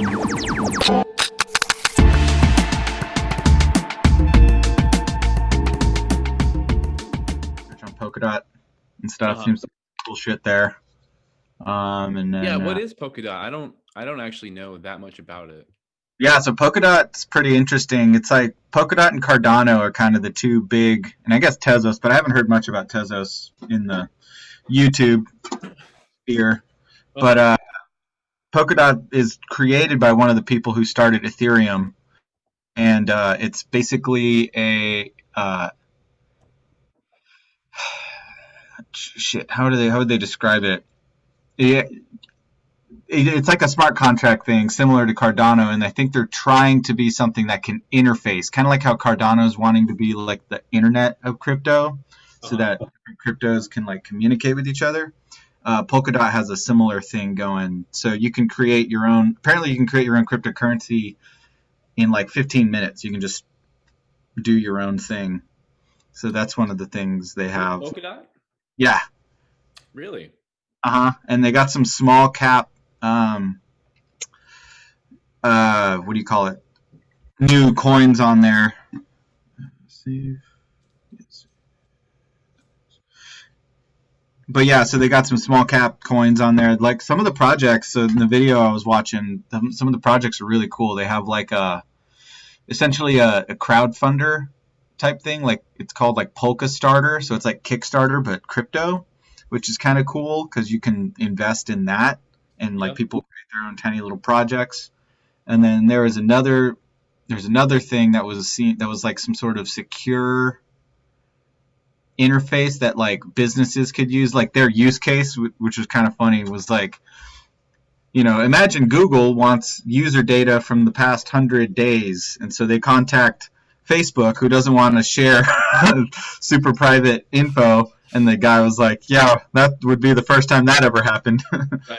On Polkadot and stuff. Seems like cool shit there. And then Yeah, what is Polkadot? I don't actually know that much about it. yeah, so Polkadot's pretty interesting. It's like Polkadot and Cardano are kind of the two big, and I guess Tezos, but I haven't heard much about Tezos in the YouTube sphere. But Polkadot is created by one of the people who started Ethereum, and it's basically a shit. How would they describe it? Yeah, it's like a smart contract thing similar to Cardano, and I think they're trying to be something that can interface, kind of like how Cardano is wanting to be like the internet of crypto, so that cryptos can like communicate with each other. Polkadot has a similar thing going, so you can create your own. Apparently, you can create your own cryptocurrency in like 15 minutes. You can just do your own thing. So that's one of the things they have. Polkadot? Yeah. Really? And they got some small cap. What do you call it? New coins on there. Save. But yeah, so they got some small cap coins on there. Like some of the projects, so in the video I was watching, some of the projects are really cool. They have like essentially a crowdfunder type thing. Like it's called like Polka Starter. So it's like Kickstarter, but crypto, which is kind of cool because you can invest in that and like people create their own tiny little projects. And then there's another thing that was like some sort of secure interface that like businesses could use. Like their use case, which was kind of funny, was like, imagine Google wants user data from the past 100 days, and so they contact Facebook, who doesn't want to share super private info, and the guy was like, yeah, that would be the first time that ever happened.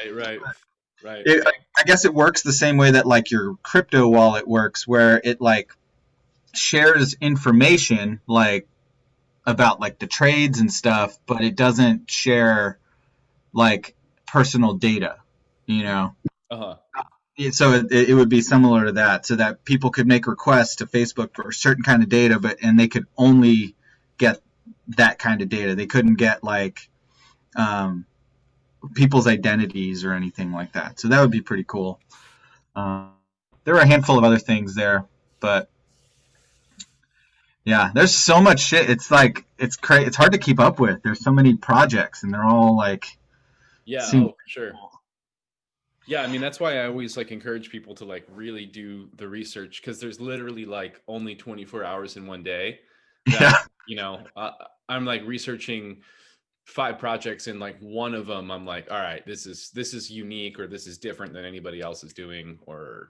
Right. I guess it works the same way that like your crypto wallet works, where it like shares information like about like the trades and stuff, but it doesn't share like personal data, So it would be similar to that, so that people could make requests to Facebook for a certain kind of data, and they could only get that kind of data. They couldn't get like people's identities or anything like that. So that would be pretty cool. There were a handful of other things there, but yeah, there's so much shit. It's like it's crazy. It's hard to keep up with. There's so many projects, and they're all like for sure. Yeah, I mean that's why I always like encourage people to like really do the research, because there's literally like only 24 hours in one day that I'm like researching 5 projects, and like one of them I'm like, all right, this is unique, or this is different than anybody else is doing, or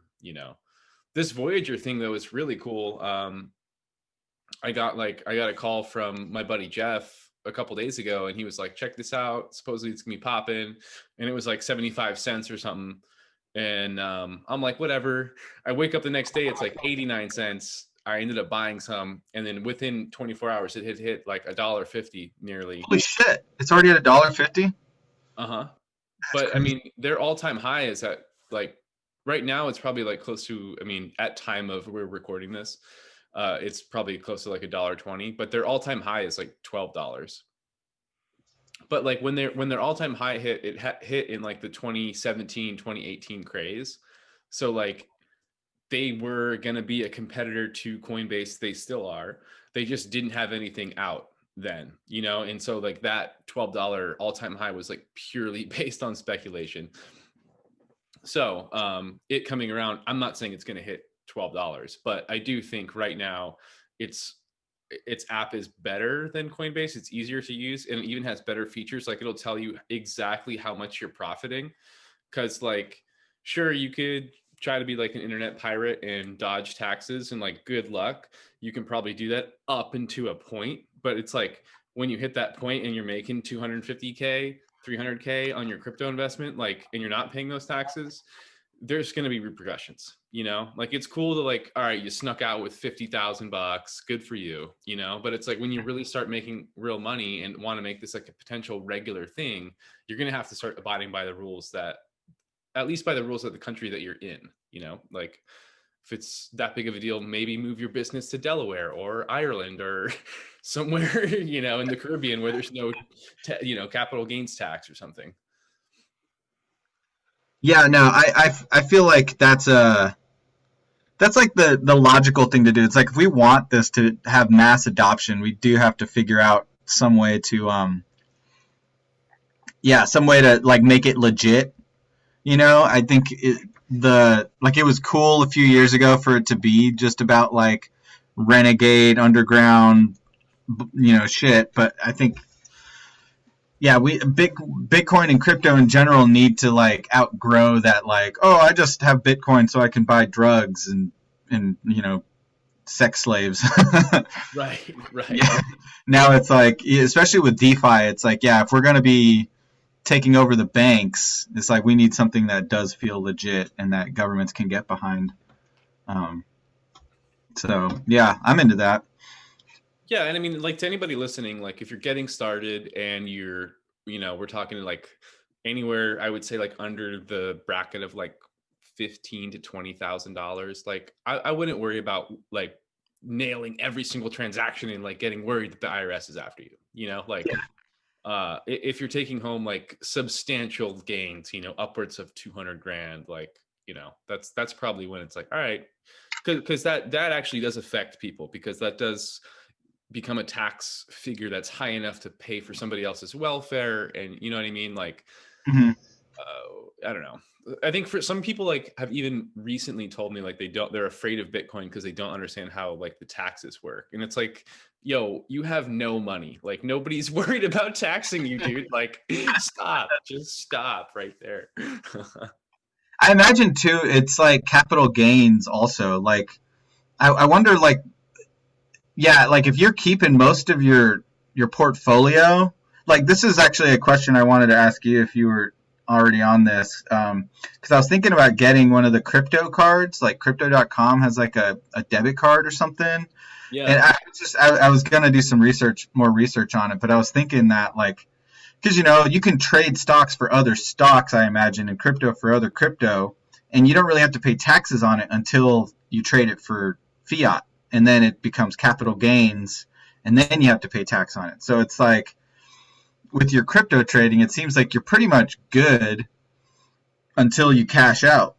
this Voyager thing though is really cool. I got a call from my buddy Jeff a couple days ago, and he was like, check this out, supposedly it's gonna be popping, and it was like 75 cents or something, and I'm like, whatever. I wake up the next day, it's like 89 cents. I ended up buying some, and then within 24 hours it had hit like $1.50 nearly. Holy shit, it's already at $1.50. But crazy. I mean, their all-time high is at like right now it's probably like close to, I mean, at time of we're recording this, it's probably close to like $1.20, but their all-time high is like $12. But like when their all-time high hit, it hit in like the 2017 2018 craze. So like they were going to be a competitor to Coinbase. They still are. They just didn't have anything out then, and so like that $12 all-time high was like purely based on speculation. So it coming around, I'm not saying it's going to hit $12, but I do think right now its app is better than Coinbase. It's easier to use, and it even has better features. Like it'll tell you exactly how much you're profiting, because like sure, you could try to be like an internet pirate and dodge taxes, and like good luck, you can probably do that up into a point, but it's like when you hit that point and you're making 250K 300K on your crypto investment, like, and you're not paying those taxes, there's going to be repercussions, like it's cool to like, all right, you snuck out with $50,000, good for you, but it's like when you really start making real money and want to make this like a potential regular thing, you're going to have to start abiding by the rules that at least by the rules of the country that you're in, you know, like if it's that big of a deal, maybe move your business to Delaware or Ireland or somewhere, you know, in the Caribbean where there's no, you know, capital gains tax or something. Yeah, no, I feel like that's like the logical thing to do. It's like if we want this to have mass adoption, we do have to figure out some way to some way to like make it legit. You know, I think it was cool a few years ago for it to be just about like renegade underground, you know, shit. But I think, yeah, Bitcoin and crypto in general need to like outgrow that. Like, oh, I just have Bitcoin so I can buy drugs and you know, sex slaves. Right. Yeah. Now it's like, especially with DeFi, it's like, yeah, if we're gonna be taking over the banks, it's like we need something that does feel legit and that governments can get behind. So yeah, I'm into that. Yeah, and I mean, like to anybody listening, like if you're getting started and you're, you know, we're talking like anywhere, I would say like under the bracket of like $15,000 to $20,000. Like I wouldn't worry about like nailing every single transaction and like getting worried that the IRS is after you. You know, like if you're taking home like substantial gains, you know, upwards of 200 grand, like, you know, that's probably when it's like, all right, because that actually does affect people, because that does become a tax figure that's high enough to pay for somebody else's welfare, and you know what I mean, like Mm-hmm. I don't know, I think for some people like have even recently told me like they're afraid of Bitcoin because they don't understand how like the taxes work, and it's like, yo, you have no money, like nobody's worried about taxing you, dude, like just stop right there. I imagine too, it's like capital gains also. Like, I wonder, like, yeah, like if you're keeping most of your portfolio, like this is actually a question I wanted to ask you if you were already on this, because I was thinking about getting one of the crypto cards, like Crypto.com has like a debit card or something. Yeah. And I was gonna do some more research on it, but I was thinking that like, because you know you can trade stocks for other stocks, I imagine, and crypto for other crypto, and you don't really have to pay taxes on it until you trade it for fiat, and then it becomes capital gains, and then you have to pay tax on it. So it's like with your crypto trading, it seems like you're pretty much good until you cash out.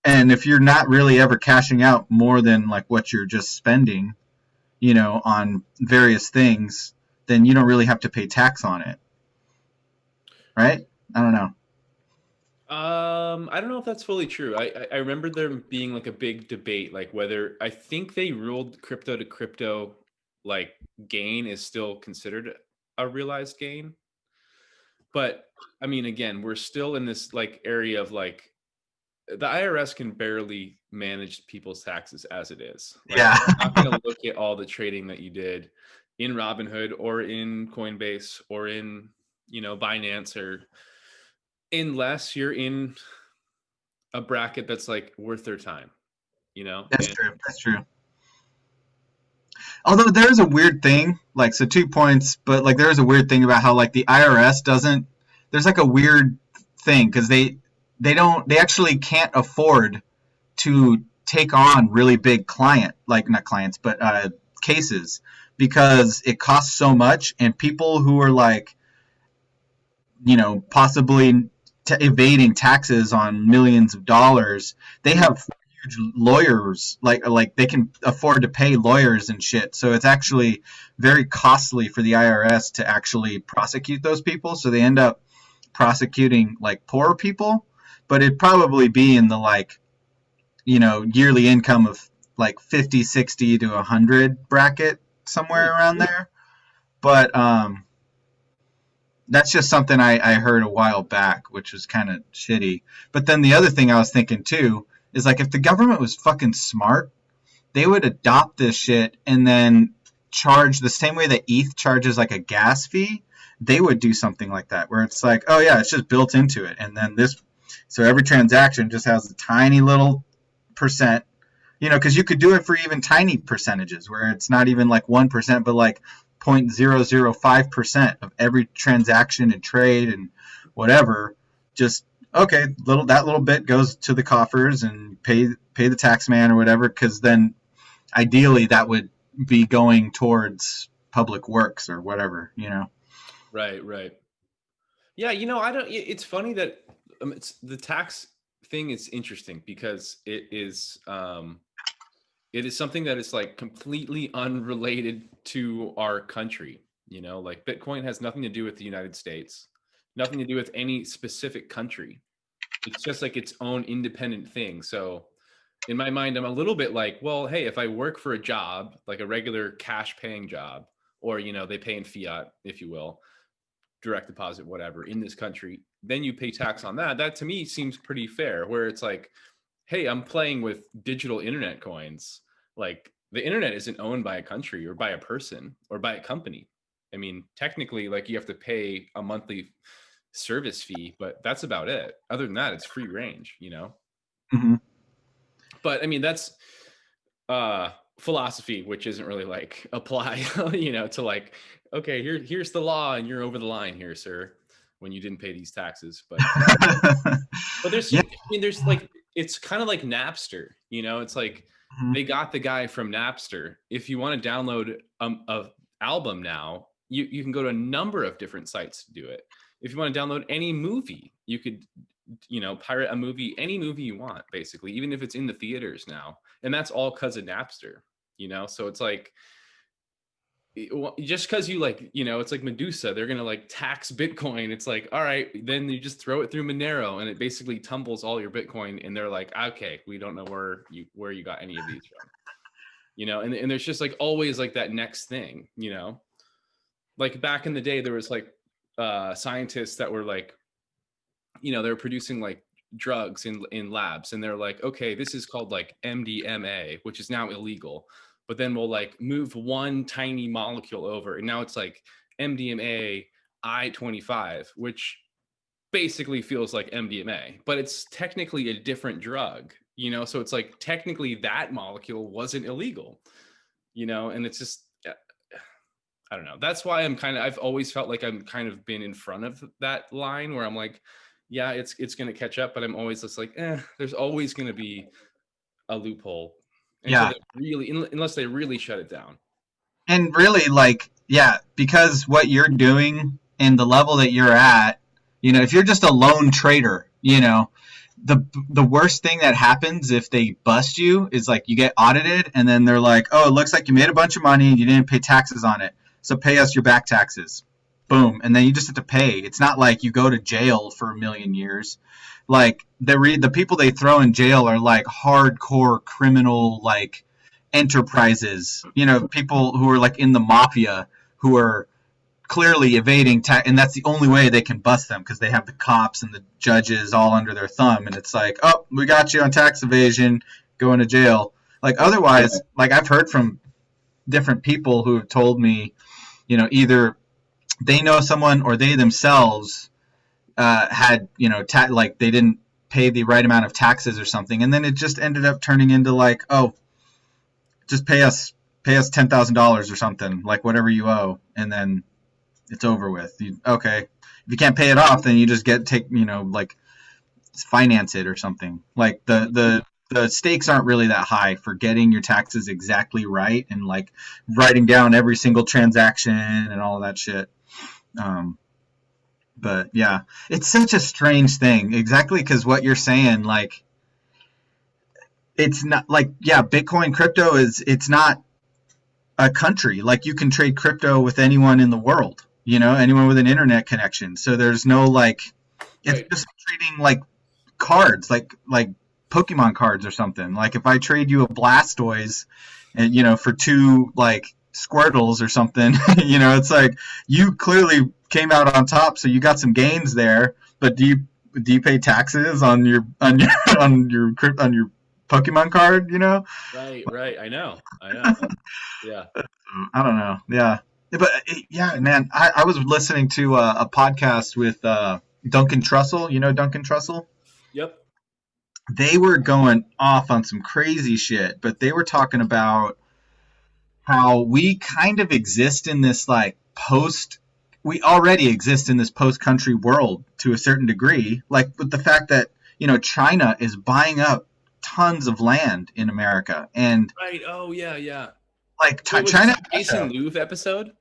And if you're not really ever cashing out more than like what you're just spending, you know, on various things, then you don't really have to pay tax on it. Right? I don't know. I don't know if that's fully true. I remember there being like a big debate, like whether, I think they ruled crypto to crypto like gain is still considered a realized gain. But I mean, again, we're still in this like area of like the IRS can barely manage people's taxes as it is. Like, Yeah. I'm not going to look at all the trading that you did in Robinhood or in Coinbase or in, you know, Binance, or unless you're in a bracket that's like worth their time, you know? That's true. That's true. Although there's a weird thing, like, so 2 points, but like there's a weird thing about how like the IRS doesn't, there's like a weird thing because they actually can't afford to take on really big not clients, but cases, because it costs so much, and people who are like, you know, possibly evading taxes on millions of dollars, they have huge lawyers, like they can afford to pay lawyers and shit. So it's actually very costly for the IRS to actually prosecute those people. So they end up prosecuting like poor people, but it'd probably be in the like, you know, yearly income of like 50, 60 to 100 bracket, somewhere around there. But that's just something I heard a while back, which was kind of shitty. But then the other thing I was thinking too is like, if the government was fucking smart, they would adopt this shit and then charge the same way that ETH charges like a gas fee. They would do something like that, where it's like, oh yeah, it's just built into it, and then so every transaction just has a tiny little percent, you know, because you could do it for even tiny percentages where it's not even like 1%, but like 0.005% of every transaction and trade and whatever just okay, that little bit goes to the coffers and pay the tax man or whatever, because then ideally that would be going towards public works or whatever, you know. Right, right. Yeah, I don't. It's funny that it's the tax thing is interesting because it is something that is like completely unrelated to our country. Like Bitcoin has nothing to do with the United States, nothing to do with any specific country. It's just like its own independent thing. So in my mind, I'm a little bit like, well, hey, if I work for a job, like a regular cash paying job, or, they pay in fiat, if you will, direct deposit, whatever, in this country, then you pay tax on that. That to me seems pretty fair, where it's like, hey, I'm playing with digital internet coins. Like the internet isn't owned by a country or by a person or by a company. I mean, technically, like you have to pay a monthly service fee, but that's about it. Other than that, it's free range, Mm-hmm. But I mean, that's philosophy, which isn't really like apply, to like, okay, here's the law and you're over the line here, sir, when you didn't pay these taxes. But there's, Yeah. I mean, there's like, it's kind of like Napster, it's like Mm-hmm. they got the guy from Napster. If you want to download a album now, you can go to a number of different sites to do it. If you want to download any movie, you could, pirate a movie, any movie you want, basically, even if it's in the theaters now. And that's all because of Napster, So it's like, just because you like, it's like Medusa, they're gonna like tax Bitcoin. It's like, all right, then you just throw it through Monero and it basically tumbles all your Bitcoin. And they're like, okay, we don't know where you got any of these from, and there's just like always like that next thing, like back in the day, there was like scientists that were like, they were producing like drugs in labs, and they're like, okay, this is called like MDMA, which is now illegal, but then we'll like move one tiny molecule over and now it's like MDMA I-25, which basically feels like MDMA, but it's technically a different drug, so it's like technically that molecule wasn't illegal, and it's just, I don't know. That's why I've always felt like I'm kind of been in front of that line where I'm like, yeah, it's going to catch up, but I'm always just like, there's always going to be a loophole until Yeah. they really, unless they really shut it down. And really, like, yeah, because what you're doing and the level that you're at, if you're just a lone trader, the worst thing that happens if they bust you is like you get audited and then they're like, oh, it looks like you made a bunch of money and you didn't pay taxes on it, so pay us your back taxes. Boom. And then you just have to pay. It's not like you go to jail for a million years. Like the people they throw in jail are like hardcore criminal, like enterprises, people who are like in the mafia, who are clearly evading tax, and that's the only way they can bust them, because they have the cops and the judges all under their thumb, and it's like, oh, we got you on tax evasion, going to jail. Like otherwise, like I've heard from different people who have told me, either they know someone or they themselves had, like they didn't pay the right amount of taxes or something, and then it just ended up turning into like, oh, just pay us $10,000 or something, like whatever you owe, and then it's over with. Okay, if you can't pay it off, then you just like finance it or something. Like the stakes aren't really that high for getting your taxes exactly right and like writing down every single transaction and all of that shit. But yeah, it's such a strange thing, exactly, because what you're saying, like, it's not like, yeah, Bitcoin crypto it's not a country. Like you can trade crypto with anyone in the world, anyone with an internet connection. So there's no like, it's Right. just trading like cards, like Pokemon cards or something. Like if I trade you a Blastoise and for two like Squirtles or something, it's like you clearly came out on top, so you got some gains there, but do you pay taxes on your on your Pokemon card, Right. I know. Yeah. I don't know. Yeah. But yeah, man, I was listening to a podcast with Duncan Trussell. You know Duncan Trussell? Yep. They were going off on some crazy shit, but they were talking about how we kind of exist in this like post we already exist in this post-country world to a certain degree, like with the fact that, China is buying up tons of land in America, and Right. Oh yeah, yeah. like Wait, was this China. the Jason Louv episode?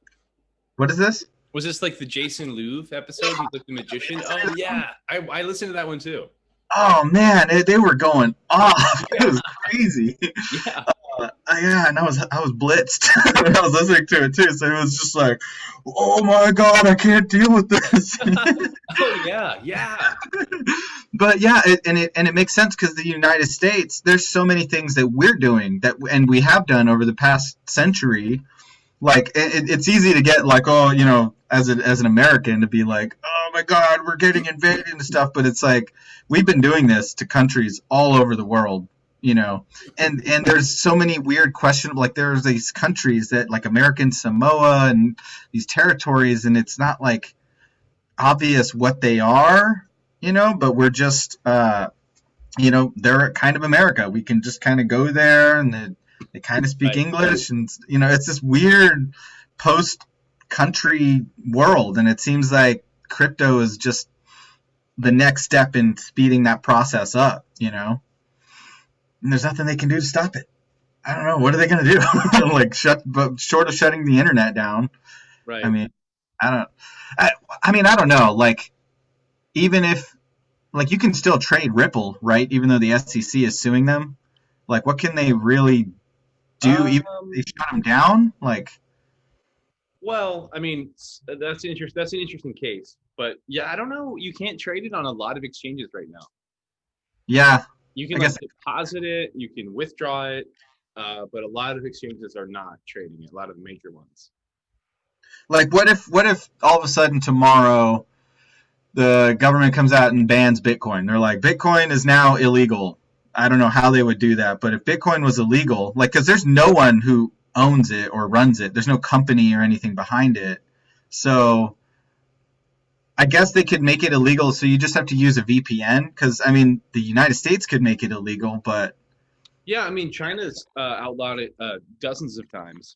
What is this? Was this like the Jason Louv episode? He's like the magician. Oh yeah, I listened to that one too. Oh man, they were going off. It was crazy. Yeah. Yeah, and I was blitzed. I was listening to it too, so it was just like, oh my god, I can't deal with this. Oh yeah, yeah. But yeah, it makes sense because the United States, there's so many things that we're doing and we have done over the past century. Like it's easy to get like, oh, as an American to be like, oh my god, we're getting invaded and stuff, but it's like we've been doing this to countries all over the world, and there's so many weird questions. Like there's these countries that like American Samoa and these territories, and it's not like obvious what they are, but we're just they're kind of America. We can just kind of go there, and they kind of speak English, and it's this weird post-country world, and it seems like crypto is just the next step in speeding that process up, and there's nothing they can do to stop it. I don't know. What are they going to do? Like short of shutting the internet down. Right. I mean, I don't know. Like, even if, like, you can still trade Ripple, right? Even though the SEC is suing them. Like, what can they really do? Even if they shut them down? Like, well, I mean, that's an interesting case, but yeah, I don't know. You can't trade it on a lot of exchanges right now. yeah. You can deposit it, you can withdraw it, but a lot of exchanges are not trading it. A lot of the major ones. Like, what if all of a sudden tomorrow the government comes out and bans Bitcoin? They're like, Bitcoin is now illegal. I don't know how they would do that, but if Bitcoin was illegal, like, because there's no one who owns it or runs it. There's no company or anything behind it. So I guess they could make it illegal, so you just have to use a VPN, because, I mean, the United States could make it illegal, but... Yeah, I mean, China's outlawed it dozens of times.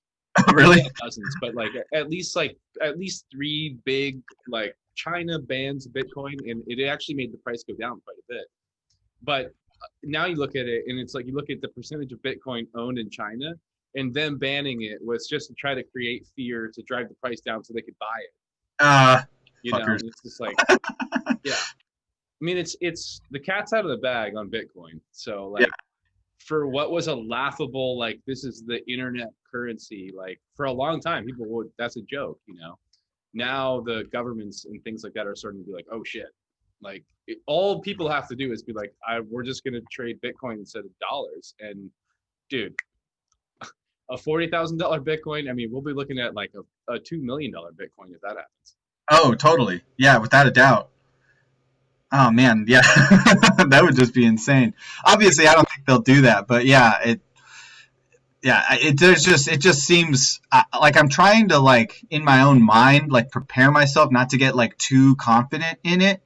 Really? Not dozens, but like at least 3 big, like, China bans Bitcoin, and it actually made the price go down quite a bit. But now you look at it, and it's like you look at the percentage of Bitcoin owned in China, and them banning it was just to try to create fear to drive the price down so they could buy it. It's just like, yeah. I mean, it's the cat's out of the bag on Bitcoin. So like, for what was a laughable, like, this is the internet currency, like, for a long time, people would, that's a joke, Now the governments and things like that are starting to be like, oh shit. Like, all people have to do is be like, we're just going to trade Bitcoin instead of dollars. And dude, a $40,000 Bitcoin, I mean, we'll be looking at like a $2 million Bitcoin if that happens. Oh, totally. Yeah, without a doubt. Oh man, yeah, that would just be insane. Obviously, I don't think they'll do that, but yeah, it just seems like I'm trying to, like, in my own mind, like, prepare myself not to get like too confident in it,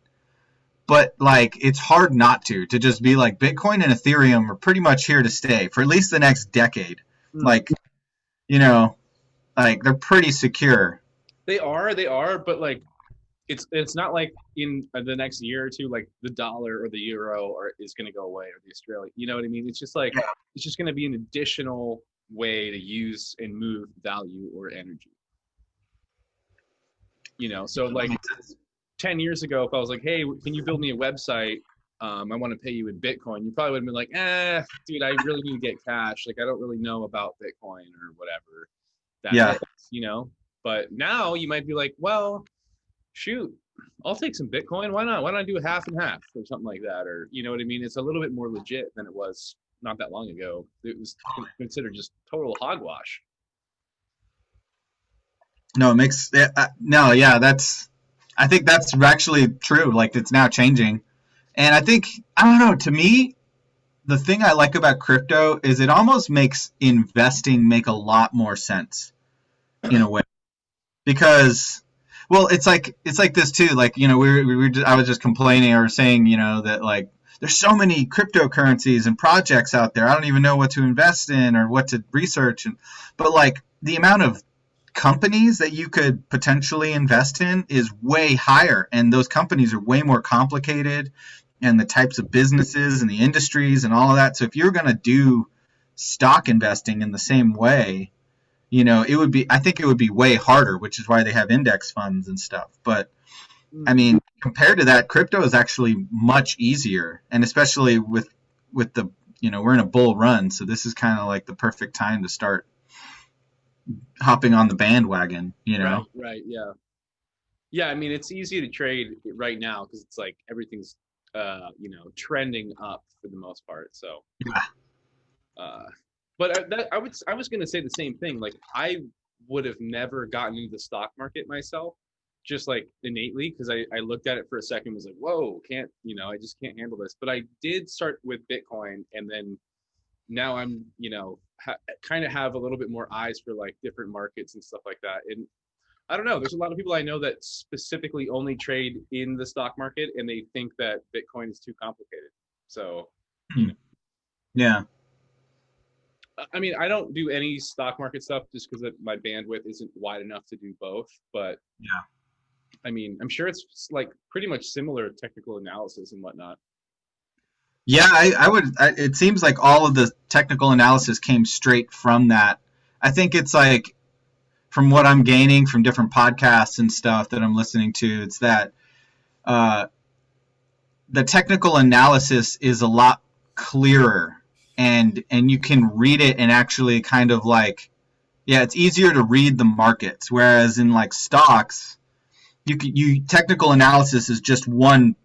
but like it's hard not to just be like, Bitcoin and Ethereum are pretty much here to stay for at least the next decade. Like, like, they're pretty secure. They are, but like, it's not like in the next year or two, like the dollar or the euro is going to go away, or the Australian. You know what I mean? It's just like, it's just going to be an additional way to use and move value or energy. So like 10 years ago, if I was like, hey, can you build me a website? I want to pay you in Bitcoin. You probably would have been like, dude, I really need to get cash. Like, I don't really know about Bitcoin or whatever that is, But now you might be like, well, shoot, I'll take some Bitcoin. Why not? Why don't I do a half and half or something like that? Or, you know what I mean? It's a little bit more legit than it was not that long ago. It was considered just total hogwash. No, it makes no, yeah, I think that's actually true. Like, it's now changing, and I don't know. To me, the thing I like about crypto is it almost makes investing make a lot more sense in a way, because, well, it's like this too. Like, I was just complaining or saying, that, like, there's so many cryptocurrencies and projects out there. I don't even know what to invest in or what to research. But like, the amount of companies that you could potentially invest in is way higher, and those companies are way more complicated, and the types of businesses and the industries and all of that. So if you're going to do stock investing in the same way, I think it would be way harder, which is why they have index funds and stuff. But I mean, compared to that, crypto is actually much easier, and especially with the, we're in a bull run, so this is kind of like the perfect time to start hopping on the bandwagon, Right, yeah. Yeah, I mean, it's easy to trade right now because it's like everything's trending up for the most part. So, Yeah. But I was going to say the same thing. Like, I would have never gotten into the stock market myself, just like innately, because I looked at it for a second, was like, whoa, I just can't handle this. But I did start with Bitcoin, and then now I'm, kind of have a little bit more eyes for like different markets and stuff like that. And I don't know, there's a lot of people I know that specifically only trade in the stock market, and they think that Bitcoin is too complicated. So, Yeah. I mean, I don't do any stock market stuff just because my bandwidth isn't wide enough to do both. But Yeah. I mean, I'm sure it's like pretty much similar technical analysis and whatnot. Yeah, it seems like all of the technical analysis came straight from that. I think it's like, from what I'm gaining from different podcasts and stuff that I'm listening to, it's that the technical analysis is a lot clearer, and you can read it and actually kind of like, yeah, it's easier to read the markets. Whereas in like stocks, technical analysis is just one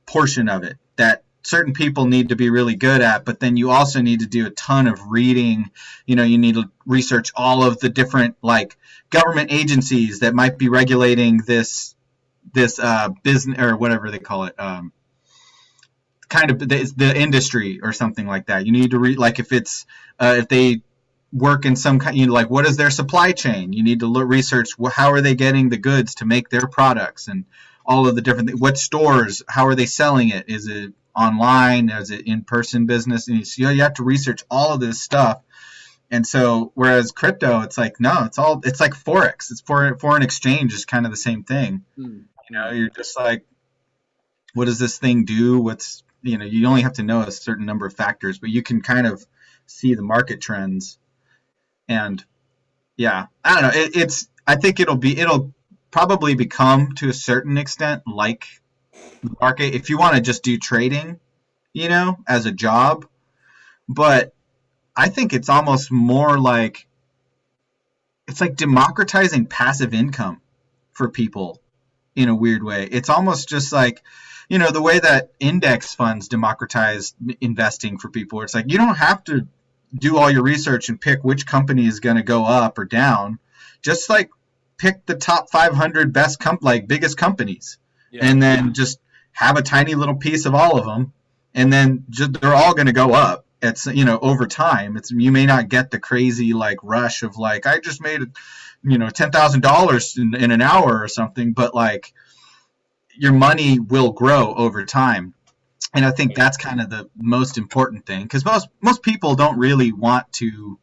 portion of it that certain people need to be really good at, but then you also need to do a ton of reading. You need to research all of the different like government agencies that might be regulating this business, or whatever they call it, kind of the industry or something like that. You need to read, like, if it's if they work in some kind, like, what is their supply chain? You need to research how are they getting the goods to make their products, and all of the different what stores, how are they selling it? Is it online? Is it in-person business? And you have to research all of this stuff. And so, whereas crypto, it's like, no, it's like Forex. It's foreign exchange is kind of the same thing. You're just like, what does this thing do? You only have to know a certain number of factors, but you can kind of see the market trends. And yeah, I don't know. I think it'll probably become, to a certain extent, like the market if you want to just do trading, as a job. But I think it's almost more like, it's like democratizing passive income for people in a weird way. It's almost just like, the way that index funds democratize investing for people, where it's like, you don't have to do all your research and pick which company is going to go up or down. Just like pick the top 500 biggest companies, and then just have a tiny little piece of all of them, and then they're all going to go up. It's over time. You may not get the crazy like rush of like, I just made $10,000 in an hour or something, but like, your money will grow over time. And I think that's kind of the most important thing, because most people don't really want to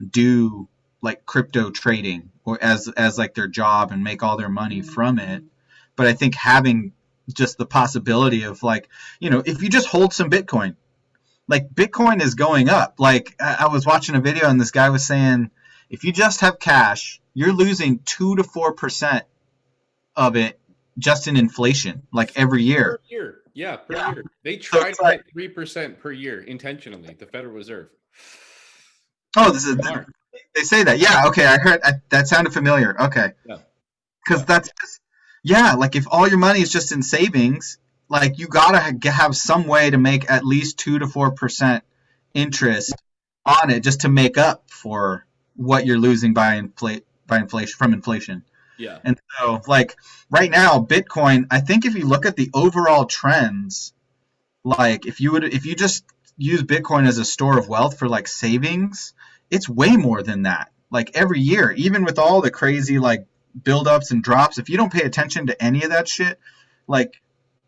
do like crypto trading or as like their job and make all their money from it. But I think having just the possibility of like, if you just hold some Bitcoin, like Bitcoin is going up. Like I was watching a video and this guy was saying, if you just have cash, you're losing 2 to 4% of it just in inflation, like every year. Per year. Yeah, per year. They try to hit 3% per year intentionally, the Federal Reserve. Oh, they say that. Yeah, okay, I heard that sounded familiar. Okay. Yeah. Because that's just, like if all your money is just in savings, like you gotta have some way to make at least 2 to 4% interest on it just to make up for what you're losing by inflation. Yeah. And so, like, right now, Bitcoin, I think if you look at the overall trends, like if you just use Bitcoin as a store of wealth for like savings, it's way more than that. Like every year, even with all the crazy like buildups and drops, if you don't pay attention to any of that shit, like,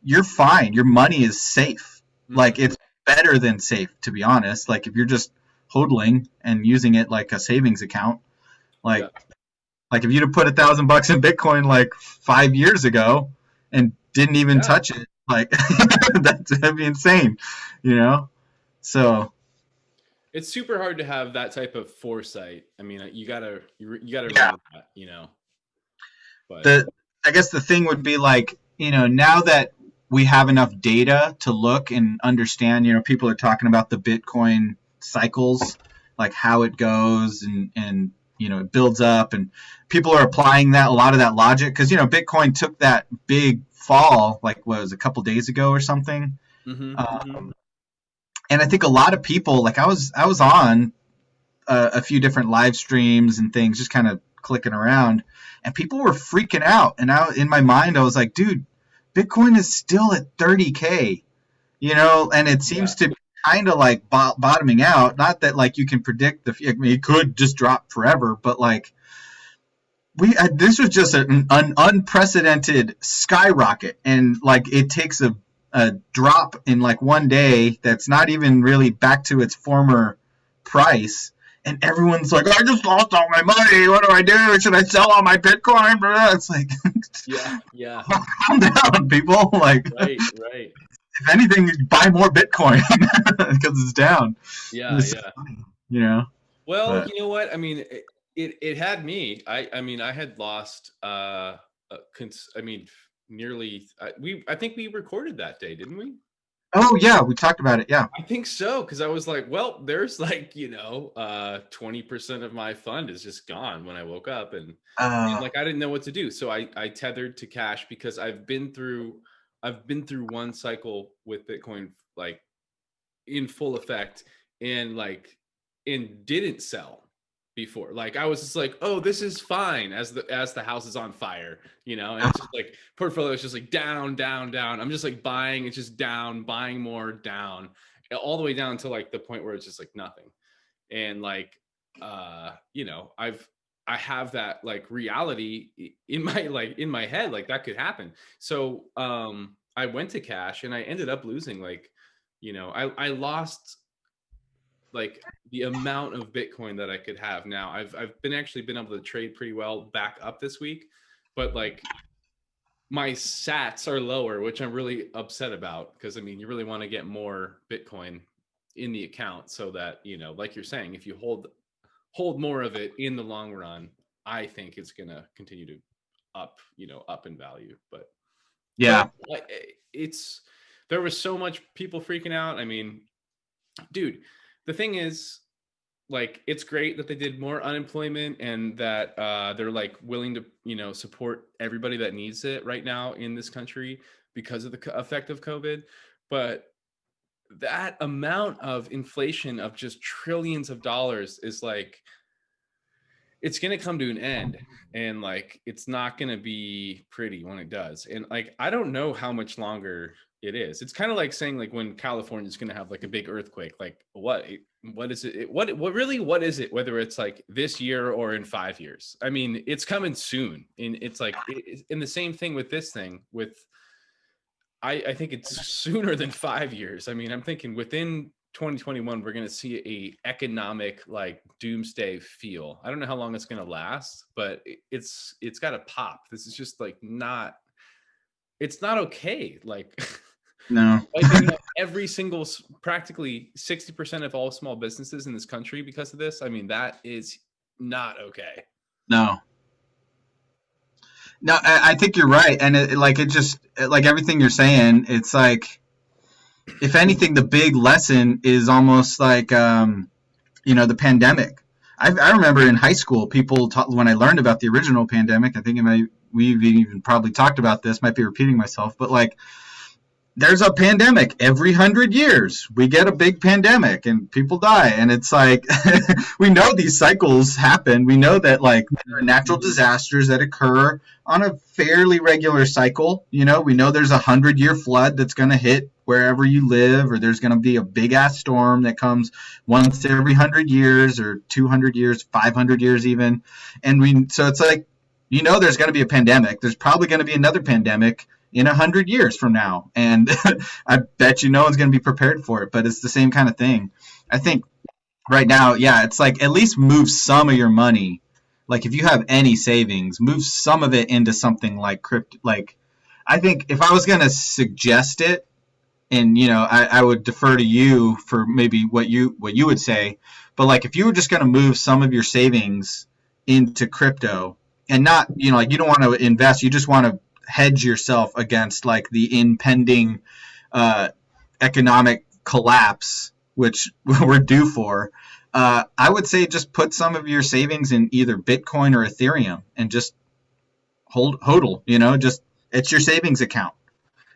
you're fine. Your money is safe. Like, it's better than safe, to be honest. Like, if you're just hodling and using it like a savings account, like, Like if you'd have put $1,000 in Bitcoin like 5 years ago and didn't even Yeah. touch it, like that'd be insane, you know? So It's super hard to have that type of foresight. I mean, you gotta yeah, remember that, you know. But the I guess the thing would be like, now that we have enough data to look and understand, people are talking about the Bitcoin cycles, like how it goes and it builds up, and people are applying that a lot of that logic because Bitcoin took that big fall like what was it, a couple days ago or something. hmm hmm Um, and I think a lot of people, like I was on a few different live streams and things, just kind of clicking around, and people were freaking out. And in my mind, I was like, dude, Bitcoin is still at 30K, and it yeah, seems to be kind of like bottoming out. Not that like you can predict I mean, it could just drop forever, but like this was just an unprecedented skyrocket, and like it takes a drop in like one day that's not even really back to its former price, and everyone's like, I just lost all my money, what do I do, should I sell all my Bitcoin? It's like yeah, calm down, people. Like right. if anything, buy more Bitcoin because it's down. Yeah, It's yeah. funny, you know Well, but you know what? I mean, it had me. I mean, I had lost. I mean, nearly. I think we recorded that day, didn't we? oh yeah, we talked about it, yeah. I think so, because I was like, well, there's like 20% of my fund is just gone when I woke up, and uh like I didn't know what to do, so I tethered to cash because I've been through one cycle with Bitcoin like in full effect, and like and didn't sell before. Like I was just like, oh, this is fine as the house is on fire, and it's just like portfolio is just like down, down, down. I'm just like buying, it's just down, buying more, down, all the way down to like the point where it's just like nothing. And like I have that like reality in my head, like that could happen. So I went to cash and I ended up losing like, I lost like the amount of Bitcoin that I could have. Now I've been actually been able to trade pretty well back up this week, but like my sats are lower, which I'm really upset about, because I mean you really want to get more Bitcoin in the account so that, like you're saying, if you hold more of it in the long run, I think it's gonna continue to up in value. But yeah. it's there was so much people freaking out. I mean, dude, the thing is, like, it's great that they did more unemployment and that they're like willing to support everybody that needs it right now in this country because of the effect of COVID. But that amount of inflation of just trillions of dollars is like, it's going to come to an end, and like it's not going to be pretty when it does. And like I don't know how much longer it is. It's kind of like saying like when California is going to have like a big earthquake, like what is it, what is it, whether it's like this year or in 5 years. I mean, it's coming soon, and it's like in the same thing with this thing with I think it's sooner than 5 years. I mean, I'm thinking within 2021 we're going to see a economic like doomsday feel. I don't know how long it's going to last, but it's got to pop. This is just like not, it's not okay. Like No. wiping out every single, practically 60% of all small businesses in this country because of this. I mean, that is not okay. No. No, I think you're right, and it just like everything you're saying. It's like, if anything, the big lesson is almost like the pandemic. I remember in high school, people when I learned about the original pandemic. I think we've even probably talked about this. Might be repeating myself, but like, there's a pandemic every 100 years. We get a big pandemic and people die, and it's like we know these cycles happen. We know that like there are natural disasters that occur on a fairly regular cycle. We know there's 100-year flood that's going to hit wherever you live, or there's going to be a big ass storm that comes once every 100 years, or 200 years, 500 years even. And so it's like, there's going to be a pandemic. There's probably going to be another pandemic in 100 years from now, and I bet no one's going to be prepared for it. But it's the same kind of thing. I think right now, yeah, it's like, at least move some of your money Like if you have any savings, move some of it into something like crypto. Like I think if I was going to suggest it, and I would defer to you for maybe what you would say, but like if you were just going to move some of your savings into crypto and not, like you don't want to invest, you just want to hedge yourself against like the impending economic collapse, which we're due for. I would say just put some of your savings in either Bitcoin or Ethereum and just hodl, just it's your savings account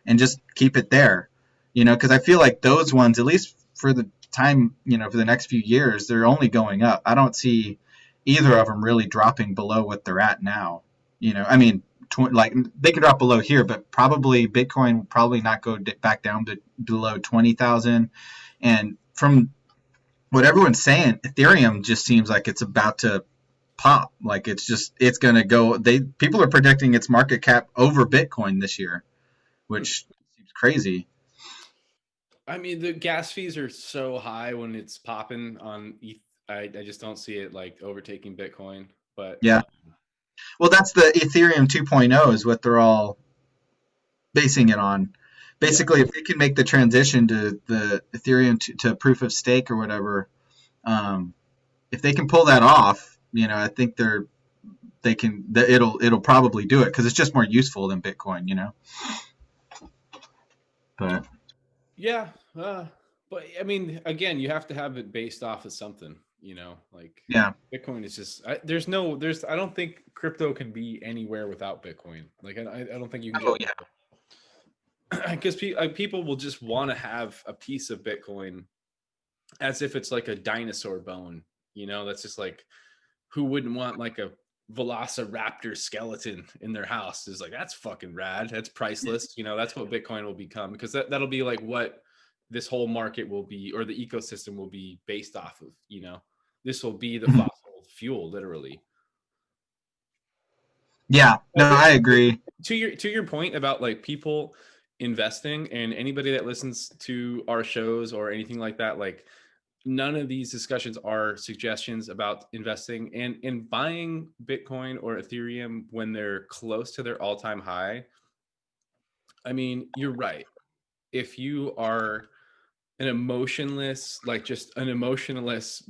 and just keep it there, because I feel like those ones, at least for the time, for the next few years, they're only going up. I don't see either of them really dropping below what they're at now. I mean, like they could drop below here, but probably Bitcoin will probably not go back down to below 20,000. And from what everyone's saying, Ethereum just seems like it's about to pop. Like it's going to go. People are predicting its market cap over Bitcoin this year, which seems crazy. I mean, the gas fees are so high when it's popping on ETH. I just don't see it like overtaking Bitcoin. But yeah, well, that's the Ethereum 2.0 is what they're all basing it on. Basically, if they can make the transition to the Ethereum to proof of stake or whatever, if they can pull that off, I think it'll probably do it because it's just more useful than Bitcoin, But yeah, but I mean, again, you have to have it based off of something, like Bitcoin is just I don't think crypto can be anywhere without Bitcoin. Like I don't think you can get because people will just want to have a piece of Bitcoin as if it's like a dinosaur bone, that's just like, who wouldn't want like a Velociraptor skeleton in their house? Is like, that's fucking rad. That's priceless. That's what Bitcoin will become, because that'll be like what this whole market will be, or the ecosystem will be based off of. This will be the fossil fuel, literally. Yeah, no, I agree. To your point about like people investing, and anybody that listens to our shows or anything like that, like none of these discussions are suggestions about investing and buying Bitcoin or Ethereum when they're close to their all-time high. I mean, you're right. If you are an emotionless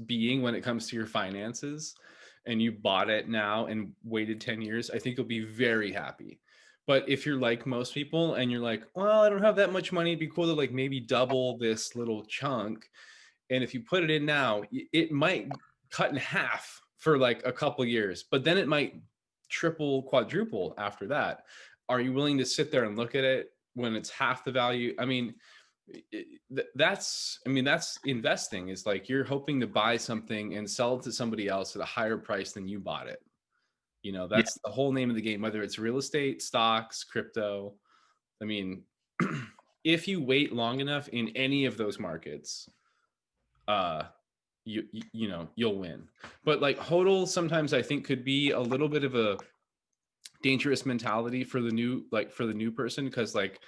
being when it comes to your finances, and you bought it now and waited 10 years, I think you'll be very happy. But if you're like most people and you're like, well, I don't have that much money, it'd be cool to like maybe double this little chunk. And if you put it in now, it might cut in half for like a couple years, but then it might triple, quadruple after that. Are you willing to sit there and look at it when it's half the value? I mean, that's investing. Is like you're hoping to buy something and sell it to somebody else at a higher price than you bought it. That's the whole name of the game, whether it's real estate, stocks, crypto. I mean, if you wait long enough in any of those markets, you'll win. But like hodl sometimes I think could be a little bit of a dangerous mentality for the new person, because like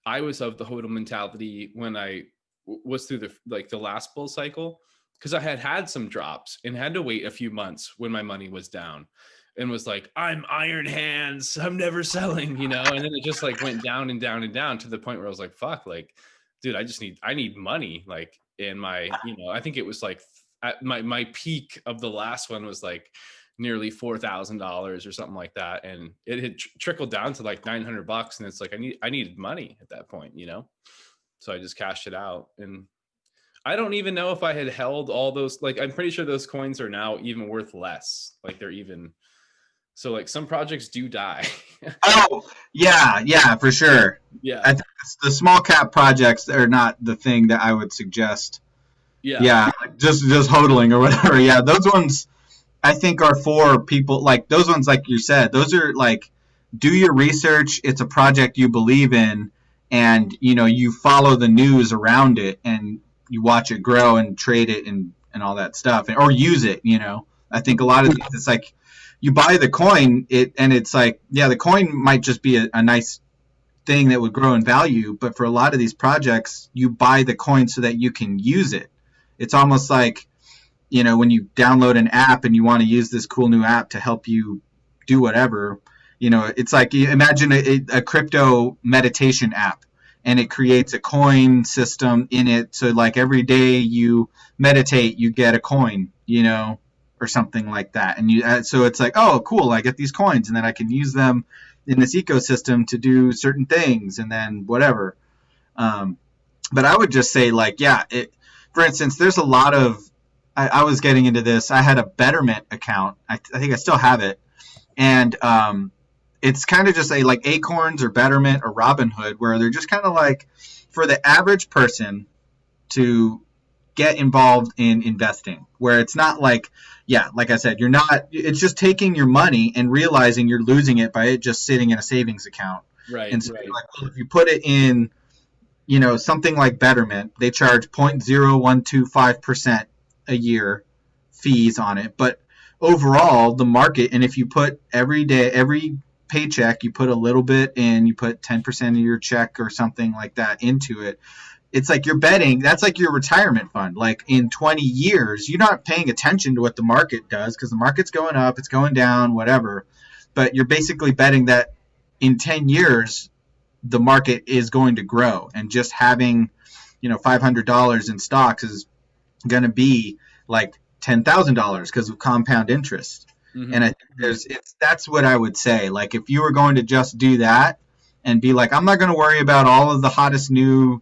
I was of the hodl mentality when I was through the last bull cycle, because I had some drops and had to wait a few months when my money was down, and was like, I'm Iron Hands, I'm never selling, and then it just like went down and down and down to the point where I was like, fuck, like, dude, I need money. Like, and my, I think it was like at my peak of the last one was like nearly $4,000 or something like that. And it had trickled down to like $900. And it's like, I needed money at that point, so I just cashed it out. And I don't even know if I had held all those, like, I'm pretty sure those coins are now even worth less. Like they're even, so like some projects do die. Oh yeah, for sure. Yeah. I think the small cap projects are not the thing that I would suggest. Yeah, just hodling or whatever. Yeah, those ones I think are for people like those ones, like you said, those are like, do your research. It's a project you believe in, and you follow the news around it, and you watch it grow and trade it and all that stuff, or use it. I think a lot of these, it's like you buy the coin, and it's like, yeah, the coin might just be a nice thing that would grow in value, but for a lot of these projects, you buy the coin so that you can use it. It's almost like when you download an app and you want to use this cool new app to help you do whatever, it's like, imagine a crypto meditation app, and it creates a coin system in it. So like every day you meditate, you get a coin, or something like that. And so it's like, oh, cool, I get these coins, and then I can use them in this ecosystem to do certain things, and then whatever. Um, but I would just say, like, yeah, for instance, there's a lot of, I was getting into this. I had a Betterment account. I think I still have it. And it's kind of just like Acorns or Betterment or Robinhood, where they're just kind of like for the average person to get involved in investing, where it's not like, yeah, like I said, it's just taking your money and realizing you're losing it by it just sitting in a savings account. Right. And so you're like, well, if you put it in, something like Betterment, they charge 0.0125% a year fees on it. But overall, the market, and if you put every paycheck, you put a little bit in, you put 10% of your check or something like that into it, it's like you're betting, that's like your retirement fund. Like in 20 years, you're not paying attention to what the market does because the market's going up, it's going down, whatever. But you're basically betting that in 10 years, the market is going to grow, and just having $500 in stocks is going to be like $10,000 because of compound interest. Mm-hmm. And I think that's what I would say. Like if you were going to just do that and be like, I'm not going to worry about all of the hottest new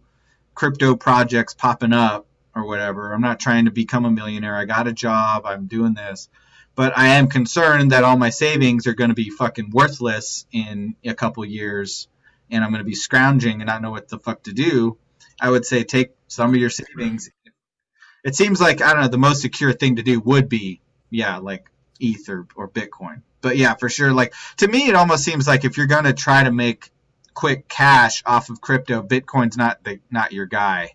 crypto projects popping up or whatever. I'm not trying to become a millionaire. I got a job. I'm doing this. But I am concerned that all my savings are going to be fucking worthless in a couple years, and I'm going to be scrounging and not know what the fuck to do. I would say take some of your savings. It seems like, I don't know, the most secure thing to do would be, yeah, like ETH or Bitcoin. But yeah, for sure. Like to me, it almost seems like if you're going to try to make quick cash off of crypto, Bitcoin's not your guy.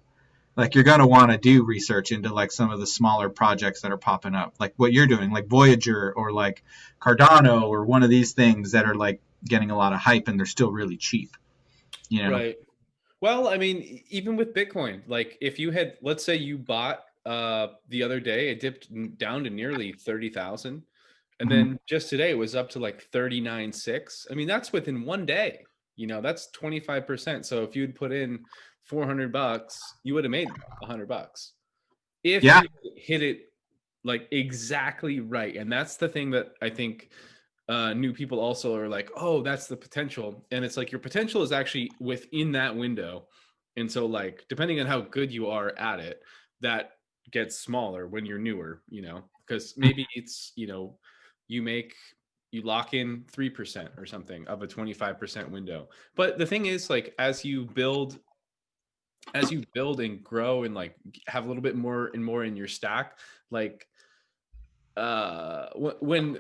Like you're going to want to do research into like some of the smaller projects that are popping up, like what you're doing, like Voyager or like Cardano or one of these things that are like getting a lot of hype and they're still really cheap. Right. Well, I mean, even with Bitcoin, like if you had, let's say you bought the other day, it dipped down to nearly 30,000. And then just today it was up to like 39.6. I mean, that's within one day, that's 25%. So if you'd put in $400, you would have made $100 if you hit it like exactly right. And that's the thing that I think new people also are like, oh, that's the potential. And it's like your potential is actually within that window. And so like, depending on how good you are at it, that gets smaller when you're newer, because maybe it's, you lock in 3% or something of a 25% window. But the thing is, like, as you build and grow and like have a little bit more and more in your stack, like when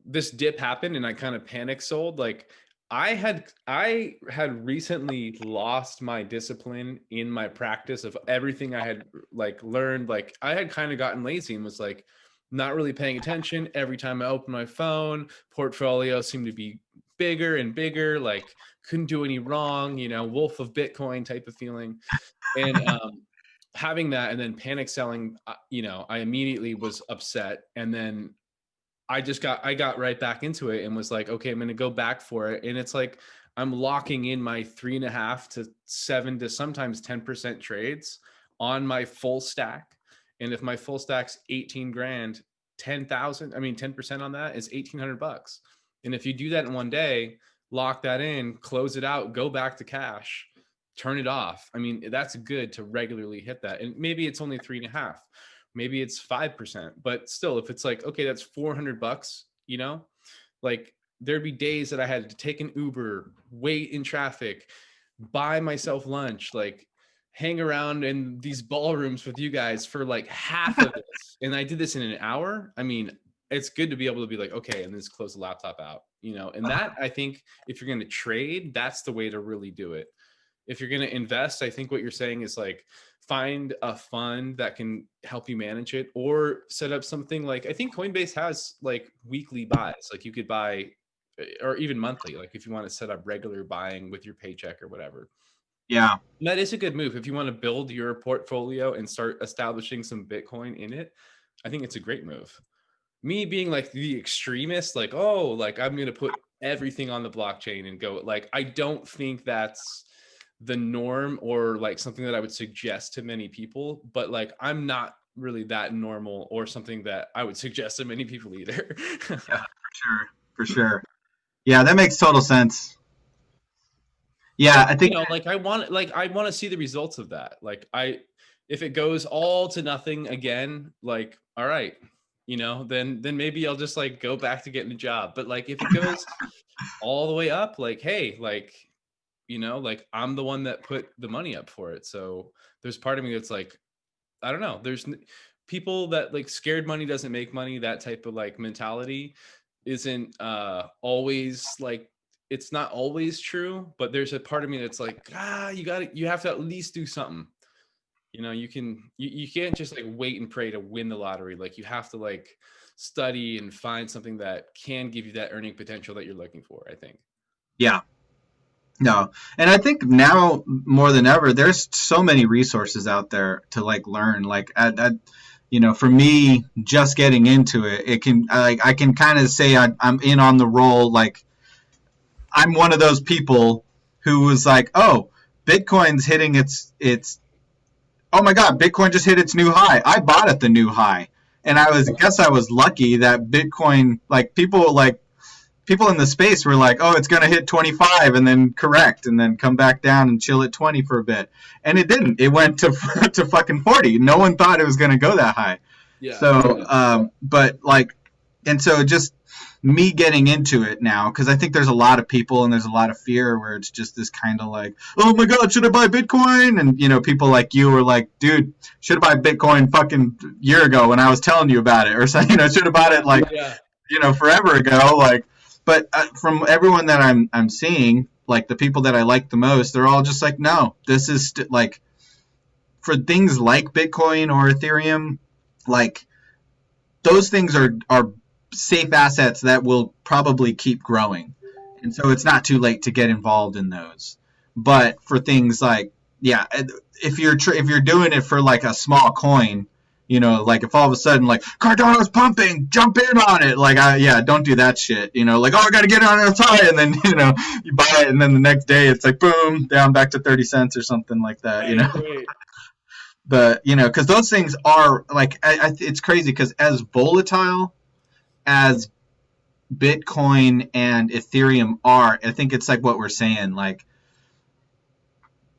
this dip happened and I kind of panic sold, like I had recently lost my discipline in my practice of everything I had like learned. Like I had kind of gotten lazy and was like not really paying attention. Every time I opened my phone, portfolio seemed to be bigger and bigger, like couldn't do any wrong, wolf of Bitcoin type of feeling. And having that and then panic selling, I immediately was upset. And then I got right back into it and was like, okay, I'm going to go back for it. And it's like, I'm locking in my 3.5 to 7 to sometimes 10% trades on my full stack. And if my full stack's 18 grand, 10,000, I mean, 10% on that is $1,800. And if you do that in one day, lock that in, close it out, go back to cash, turn it off. I mean, that's good to regularly hit that. And maybe it's only 3.5. Maybe it's 5%, but still, if it's like, okay, that's $400, like there'd be days that I had to take an Uber, wait in traffic, buy myself lunch, like hang around in these ballrooms with you guys for like half of this. And I did this in an hour. I mean, it's good to be able to be like, okay, and just close the laptop out, and that, I think if you're going to trade, that's the way to really do it. If you're going to invest, I think what you're saying is like, find a fund that can help you manage it, or set up something like, I think Coinbase has like weekly buys, like you could buy, or even monthly, like if you want to set up regular buying with your paycheck or whatever. Yeah. And that is a good move if you want to build your portfolio and start establishing some Bitcoin in it. I think it's a great move. Me being like the extremist, like, oh, like I'm gonna put everything on the blockchain and go, like, I don't think that's the norm or like something that I would suggest to many people, but like I'm not really that normal or something that I would suggest to many people either. Yeah, for sure, for sure. Yeah, that makes total sense. Yeah, But I think like I want to see the results of that. Like if it goes all to nothing again, like all right, then maybe I'll just like go back to getting a job. But like if it goes all the way up, like hey, like like I'm the one that put the money up for it. So there's part of me that's like, I don't know. People that like scared money doesn't make money. That type of like mentality isn't always like, it's not always true, but there's a part of me that's like, you have to at least do something. You can't just like wait and pray to win the lottery. Like you have to like study and find something that can give you that earning potential that you're looking for, I think. yeah, no, and I think now more than ever, there's so many resources out there to like learn. Like, for me, just getting into it, it can I can kind of say I'm in on the roll. Like, I'm one of those people who was like, oh, Bitcoin's hitting its oh my god, Bitcoin just hit its new high. I bought at the new high, and I guess I was lucky that Bitcoin, like people in the space were like, oh, it's going to hit 25 and then correct and then come back down and chill at 20 for a bit. And it didn't. It went to to fucking 40. No one thought it was going to go that high. Yeah. So, but like, and so just me getting into it now, because I think there's a lot of people and there's a lot of fear where it's just this kind of like, oh my God, should I buy Bitcoin? And, people like you were like, dude, should I buy Bitcoin fucking year ago when I was telling you about it? Or so, should have bought it like, forever ago. Like, but from everyone that I'm seeing, like the people that I like the most, they're all just like, no, this is like for things like Bitcoin or Ethereum, like those things are safe assets that will probably keep growing, and so it's not too late to get involved in those. But for things like, yeah, if you're doing it for like a small coin, like if all of a sudden like Cardano's pumping, jump in on it. Like, don't do that shit. Like, oh, I got to get on its high, and then you buy it, and then the next day it's like boom, down back to 30 cents or something like that. Right. But because those things are like, it's crazy because as volatile as Bitcoin and Ethereum are, I think it's like what we're saying, like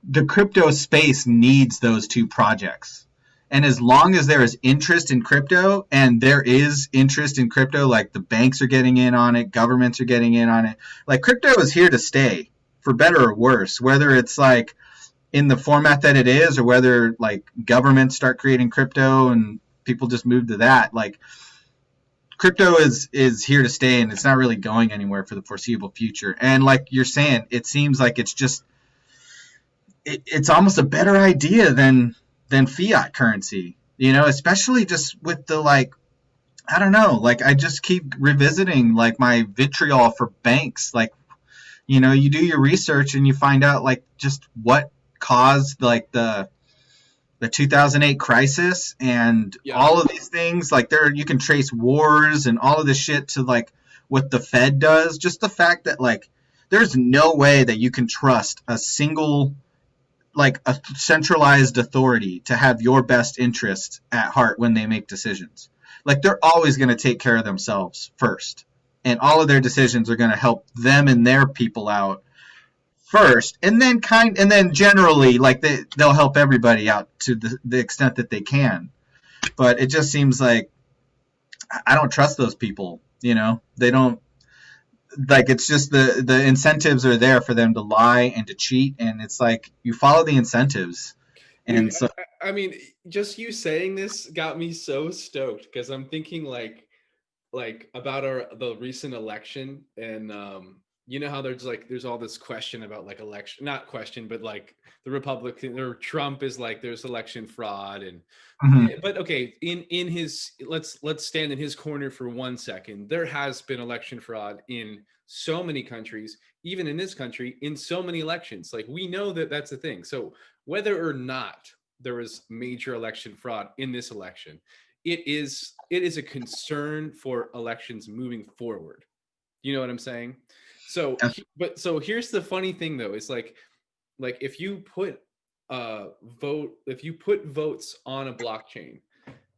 the crypto space needs those two projects. And as long as there is interest in crypto, and there is interest in crypto, like the banks are getting in on it, governments are getting in on it, like crypto is here to stay for better or worse, whether it's like in the format that it is or whether like governments start creating crypto and people just move to that. Like crypto is here to stay, and it's not really going anywhere for the foreseeable future. And like you're saying, it seems like it's just it's almost a better idea than fiat currency, especially just with the like, I don't know, like I just keep revisiting like my vitriol for banks. Like, you do your research and you find out like just what caused like the 2008 crisis and all of these things. Like you can trace wars and all of this shit to like what the Fed does. Just the fact that like there's no way that you can trust a single, like a centralized authority to have your best interest at heart when they make decisions. Like they're always going to take care of themselves first, and all of their decisions are going to help them and their people out first, and then generally like they'll help everybody out to the extent that they can. But it just seems like I don't trust those people. They don't, like, it's just the incentives are there for them to lie and to cheat, and it's like you follow the incentives. And Dude, so I mean, just you saying this got me so stoked because I'm thinking like about the recent election, and you know how there's all this question about like election, not question, but like the Republican or Trump is like there's election fraud, and but okay, in his let's stand in his corner for 1 second. There has been election fraud in so many countries, even in this country, in so many elections. Like we know that that's a thing. So whether or not there was major election fraud in this election, it is a concern for elections moving forward. You know what I'm saying? So, so here's the funny thing though, is like if you put votes on a blockchain,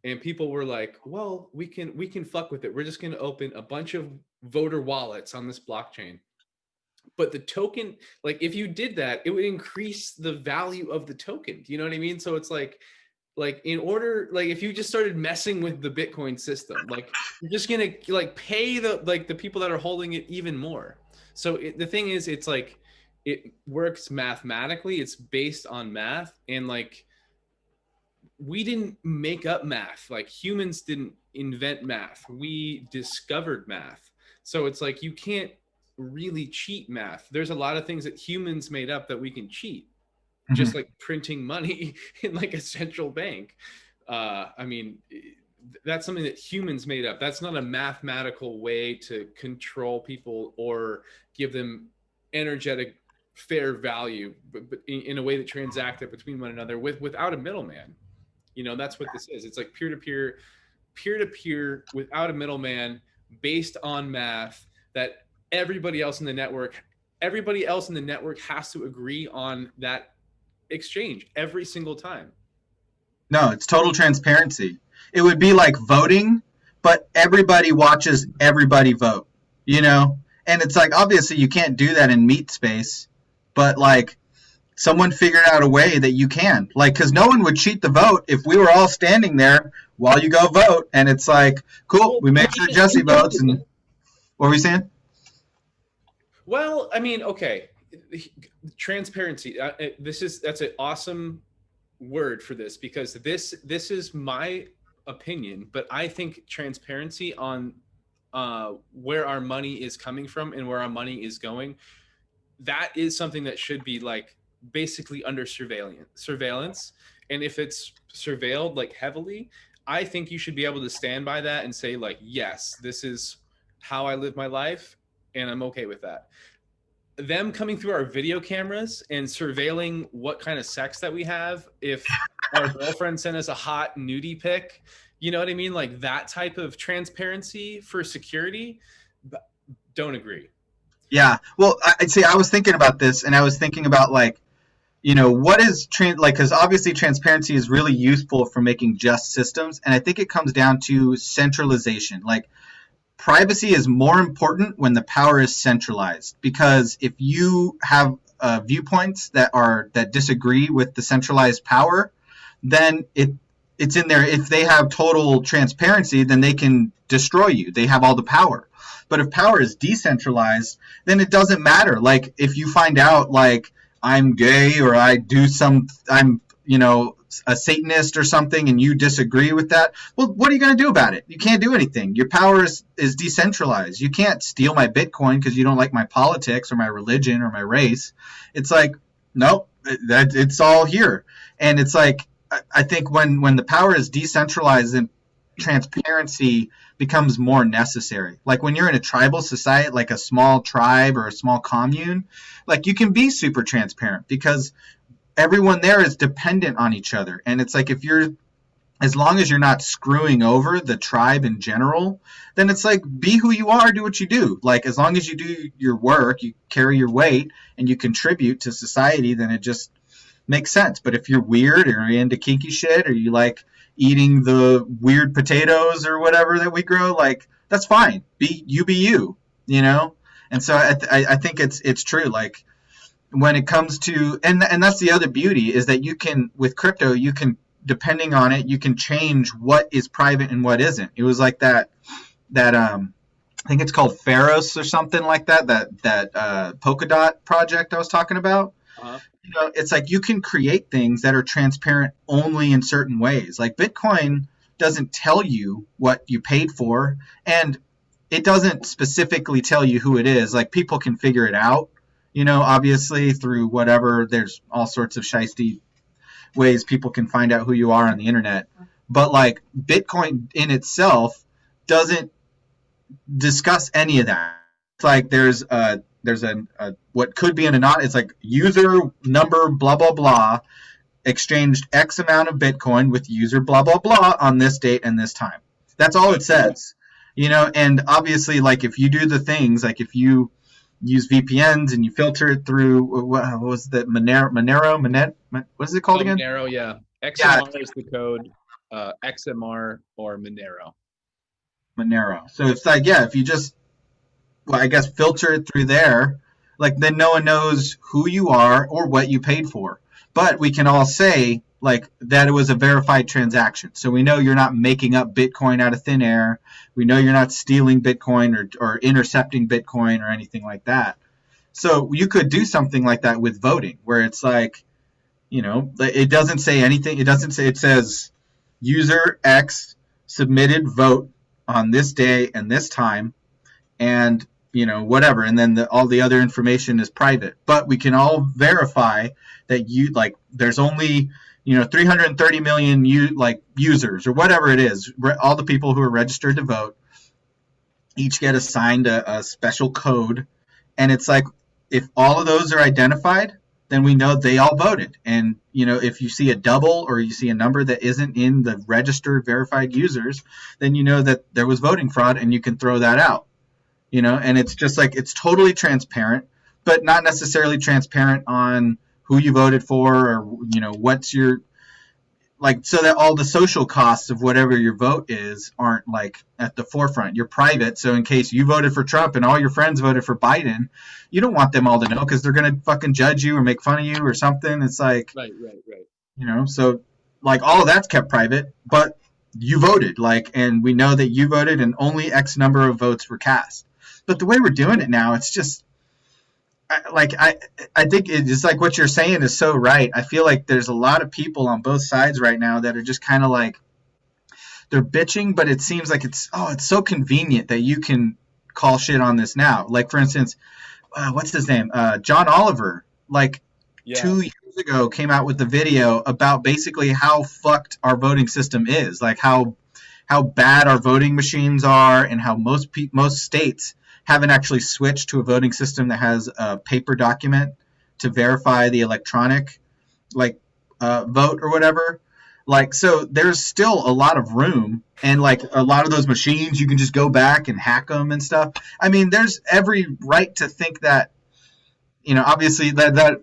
and people were like, well, we can fuck with it. We're just going to open a bunch of voter wallets on this blockchain. But the token, like if you did that, it would increase the value of the token. Do you know what I mean? So it's like in order, like if you just started messing with the Bitcoin system, like you're just gonna like pay the people that are holding it even more. So the thing is, it's like it works mathematically. It's based on math, and like we didn't make up math. Like humans didn't invent math. We discovered math. So it's like you can't really cheat math. There's a lot of things that humans made up that we can cheat, just like printing money in like a central bank. I mean, that's something that humans made up. That's not a mathematical way to control people or give them energetic fair value, but in a way that transact it between one another without a middleman. You know, that's what this is. It's like peer-to-peer without a middleman, based on math that everybody else in the network has to agree on that exchange every single time. No, it's total transparency. It would be like voting, but everybody watches everybody vote, you know? And it's like, obviously you can't do that in meat space, but like someone figured out a way that you can. Like, because no one would cheat the vote if we were all standing there while you go vote. And it's like, cool, we make sure Jesse votes. And what were we saying? Well, I mean, okay, transparency. That's an awesome word for this, because this is my opinion, but I think transparency on where our money is coming from and where our money is going, that is something that should be like basically under surveillance. And if it's surveilled like heavily, I think you should be able to stand by that and say like, yes, this is how I live my life, and I'm okay with that. Them coming through our video cameras and surveilling what kind of sex that we have, if our girlfriend sent us a hot nudie pic, you know what I mean? Like that type of transparency for security, don't agree. Yeah. Well, I'd say I was thinking about this, and I was thinking about like, you know, what is like, because obviously transparency is really useful for making just systems. And I think it comes down to centralization. Like, privacy is more important when the power is centralized, because if you have viewpoints that disagree with the centralized power, then it's in there. If they have total transparency, then they can destroy you. They have all the power. But if power is decentralized, then it doesn't matter. Like if you find out like I'm gay, or I'm a Satanist or something, and you disagree with that, well, what are you going to do about it? You can't do anything. Your power is decentralized. You can't steal my Bitcoin because you don't like my politics or my religion or my race. It's like, nope, it's all here. And it's like, I think when the power is decentralized, then transparency becomes more necessary. Like when you're in a tribal society, like a small tribe or a small commune, like you can be super transparent because everyone there is dependent on each other. And it's like, as long as you're not screwing over the tribe in general, then it's like, be who you are, do what you do. Like as long as you do your work, you carry your weight, and you contribute to society, then it just makes sense. But if you're weird, or you're into kinky shit, or you like eating the weird potatoes or whatever that we grow, like that's fine. Be you, you know? And so I think it's true. Like, when it comes to, and that's the other beauty, is that you can, with crypto, you can, depending on it, you can change what is private and what isn't. It was like that I think it's called Pharos or something like that Polkadot project I was talking about. Uh-huh. You know, it's like you can create things that are transparent only in certain ways. Like Bitcoin doesn't tell you what you paid for, and it doesn't specifically tell you who it is. Like people can figure it out. You know, obviously through whatever, there's all sorts of shiesty ways people can find out who you are on the internet. But like Bitcoin in itself doesn't discuss any of that. It's like there's a what could be an anonymous, it's like user number blah blah blah exchanged X amount of Bitcoin with user blah blah blah on this date and this time. That's all it says. And obviously, like, if you do the things, like if you use VPNs and you filter it through, what was that, Monero, what is it called again? Monero, yeah. Yeah. XMR is the code, XMR or Monero. Monero. So it's like, yeah, if you just, well, I guess filter it through there, like, then no one knows who you are or what you paid for. But we can all say, like, that it was a verified transaction. So we know you're not making up Bitcoin out of thin air. We know you're not stealing Bitcoin or intercepting Bitcoin or anything like that. So you could do something like that with voting, where it's like, it doesn't say anything. It says user X submitted vote on this day and this time, and whatever, and then all the other information is private, but we can all verify that there's only 330 million users or whatever it is, all the people who are registered to vote each get assigned a special code, and it's like, if all of those are identified, then we know they all voted. And if you see a double or you see a number that isn't in the registered verified users, then you know that there was voting fraud, and you can throw that out. And it's just like, it's totally transparent, but not necessarily transparent on who you voted for, or, what's your, like, so that all the social costs of whatever your vote is aren't like at the forefront. You're private. So in case you voted for Trump and all your friends voted for Biden, you don't want them all to know, because they're going to fucking judge you or make fun of you or something. It's like, Right. So like, all of that's kept private, but you voted, like, and we know that you voted and only X number of votes were cast. But the way we're doing it now, it's just, I think it's like what you're saying is so right. I feel like there's a lot of people on both sides right now that are just kind of like, they're bitching, but it seems like it's so convenient that you can call shit on this now. Like, for instance, what's his name? John Oliver, like, 2 years ago came out with the video about basically how fucked our voting system is, like how bad our voting machines are, and how most states haven't actually switched to a voting system that has a paper document to verify the electronic, like, vote or whatever. Like, so there's still a lot of room, and like a lot of those machines, you can just go back and hack them and stuff. I mean, there's every right to think that, obviously that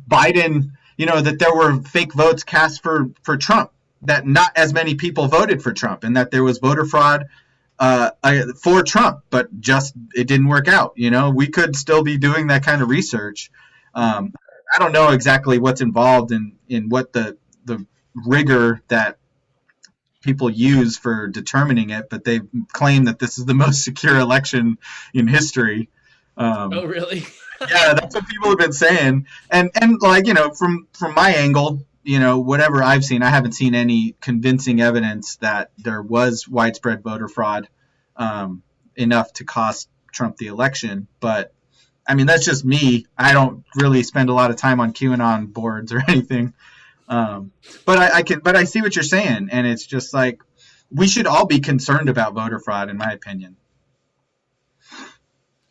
Biden, that there were fake votes cast for Trump, that not as many people voted for Trump, and that there was voter fraud for Trump, but just it didn't work out. We could still be doing that kind of research. I don't know exactly what's involved in what the rigor that people use for determining it, but they claim that this is the most secure election in history. Oh, really? Yeah, that's what people have been saying. And like, from my angle, whatever I've seen, I haven't seen any convincing evidence that there was widespread voter fraud enough to cost Trump the election. But I mean, that's just me. I don't really spend a lot of time on QAnon boards or anything. But I see what you're saying, and it's just like, we should all be concerned about voter fraud, in my opinion.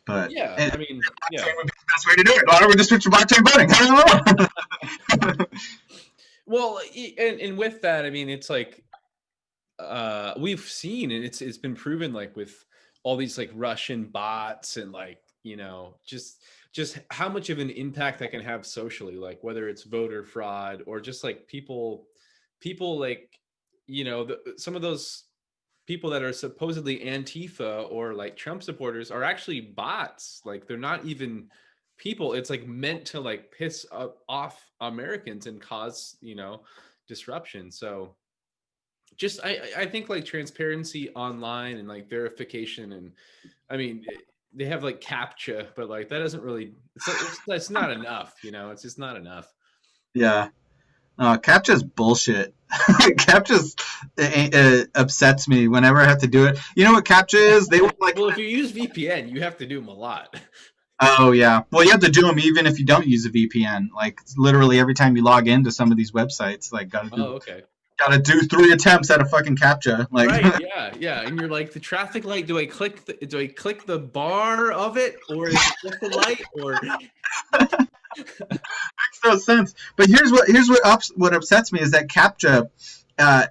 But yeah, I mean, yeah, would be the best way to do it. Why don't we just switch to blockchain voting? I don't know. Well, and with that, I mean, it's like, we've seen, and it's been proven, like, with all these like Russian bots, and like, just how much of an impact that can have socially, like whether it's voter fraud or just like people like, some of those people that are supposedly Antifa or like Trump supporters are actually bots. Like, they're not even people. It's like meant to like piss off Americans and cause, disruption. So just, I think like transparency online and like verification, and I mean, they have like CAPTCHA, but like that doesn't really, it's not enough, it's just not enough. Yeah. CAPTCHA's bullshit. CAPTCHA upsets me whenever I have to do it. You know what CAPTCHA is? They will like. Well, if you use VPN, you have to do them a lot. Oh yeah. Well, you have to do them even if you don't use a VPN. Like, literally every time you log into some of these websites, like, gotta do 3 attempts at a fucking CAPTCHA. Like, right, yeah, and you're like, the traffic light. Do I click the bar of it, or is it just the light, or? no sense. But what upsets me is that CAPTCHA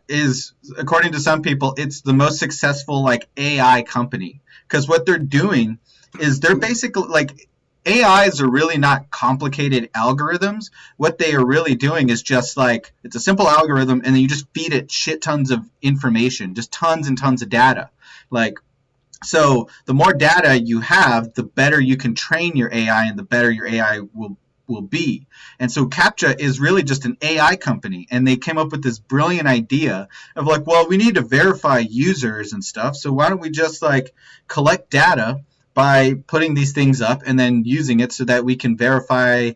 is, according to some people, it's the most successful like AI company, because what they're doing is they're basically like, AIs are really not complicated algorithms. What they are really doing is just like, it's a simple algorithm, and then you just feed it shit tons of information, just tons and tons of data. Like, so the more data you have, the better you can train your AI, and the better your AI will be. And so CAPTCHA is really just an AI company, and they came up with this brilliant idea of like, well, we need to verify users and stuff, so why don't we just like collect data by putting these things up and then using it so that we can verify,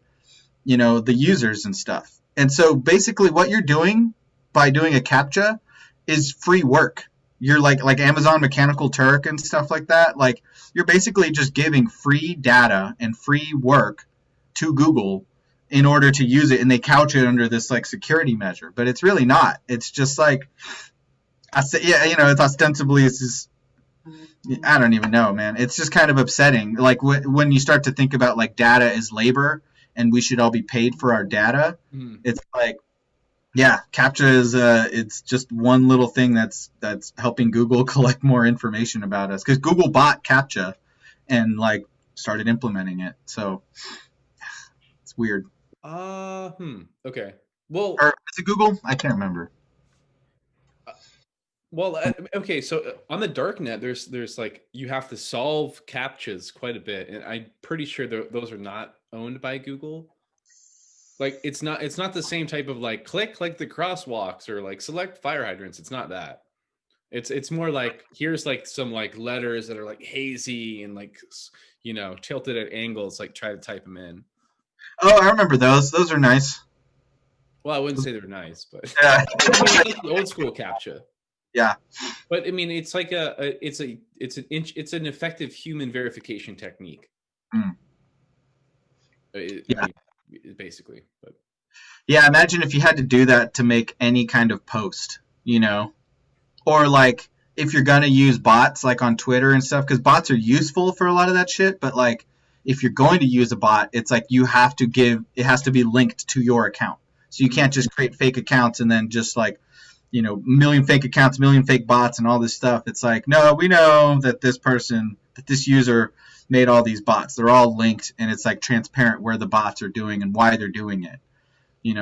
the users and stuff. And so basically what you're doing by doing a CAPTCHA is free work. You're like Amazon Mechanical Turk and stuff like that. Like, you're basically just giving free data and free work to Google in order to use it, and they couch it under this like security measure, but it's really not. It's just like, it's ostensibly, it's just, I don't even know, man. It's just kind of upsetting. Like when you start to think about like data is labor and we should all be paid for our data. It's like, yeah, CAPTCHA is it's just one little thing that's helping Google collect more information about us, because Google bought CAPTCHA and like started implementing it. So it's weird. Okay. Well, or is it Google? I can't remember. Well, okay, so on the darknet, there's like, you have to solve CAPTCHAs quite a bit, and I'm pretty sure those are not owned by Google. Like, it's not the same type of like click like the crosswalks or like select fire hydrants. It's not that. It's more like, here's like some like letters that are like hazy and like tilted at angles. Like, try to type them in. Oh, I remember those. Those are nice. Well, I wouldn't say they're nice, but yeah. Like the old school CAPTCHA. Yeah, but I mean, it's like it's an effective human verification technique. Basically. But yeah, imagine if you had to do that to make any kind of post, or like if you're gonna use bots like on Twitter and stuff, because bots are useful for a lot of that shit. But like, if you're going to use a bot, it's like it has to be linked to your account, so you can't just create fake accounts and then just like, million fake accounts, million fake bots, and all this stuff. It's like, no, we know that this user made all these bots. They're all linked, and it's like transparent where the bots are doing and why they're doing it.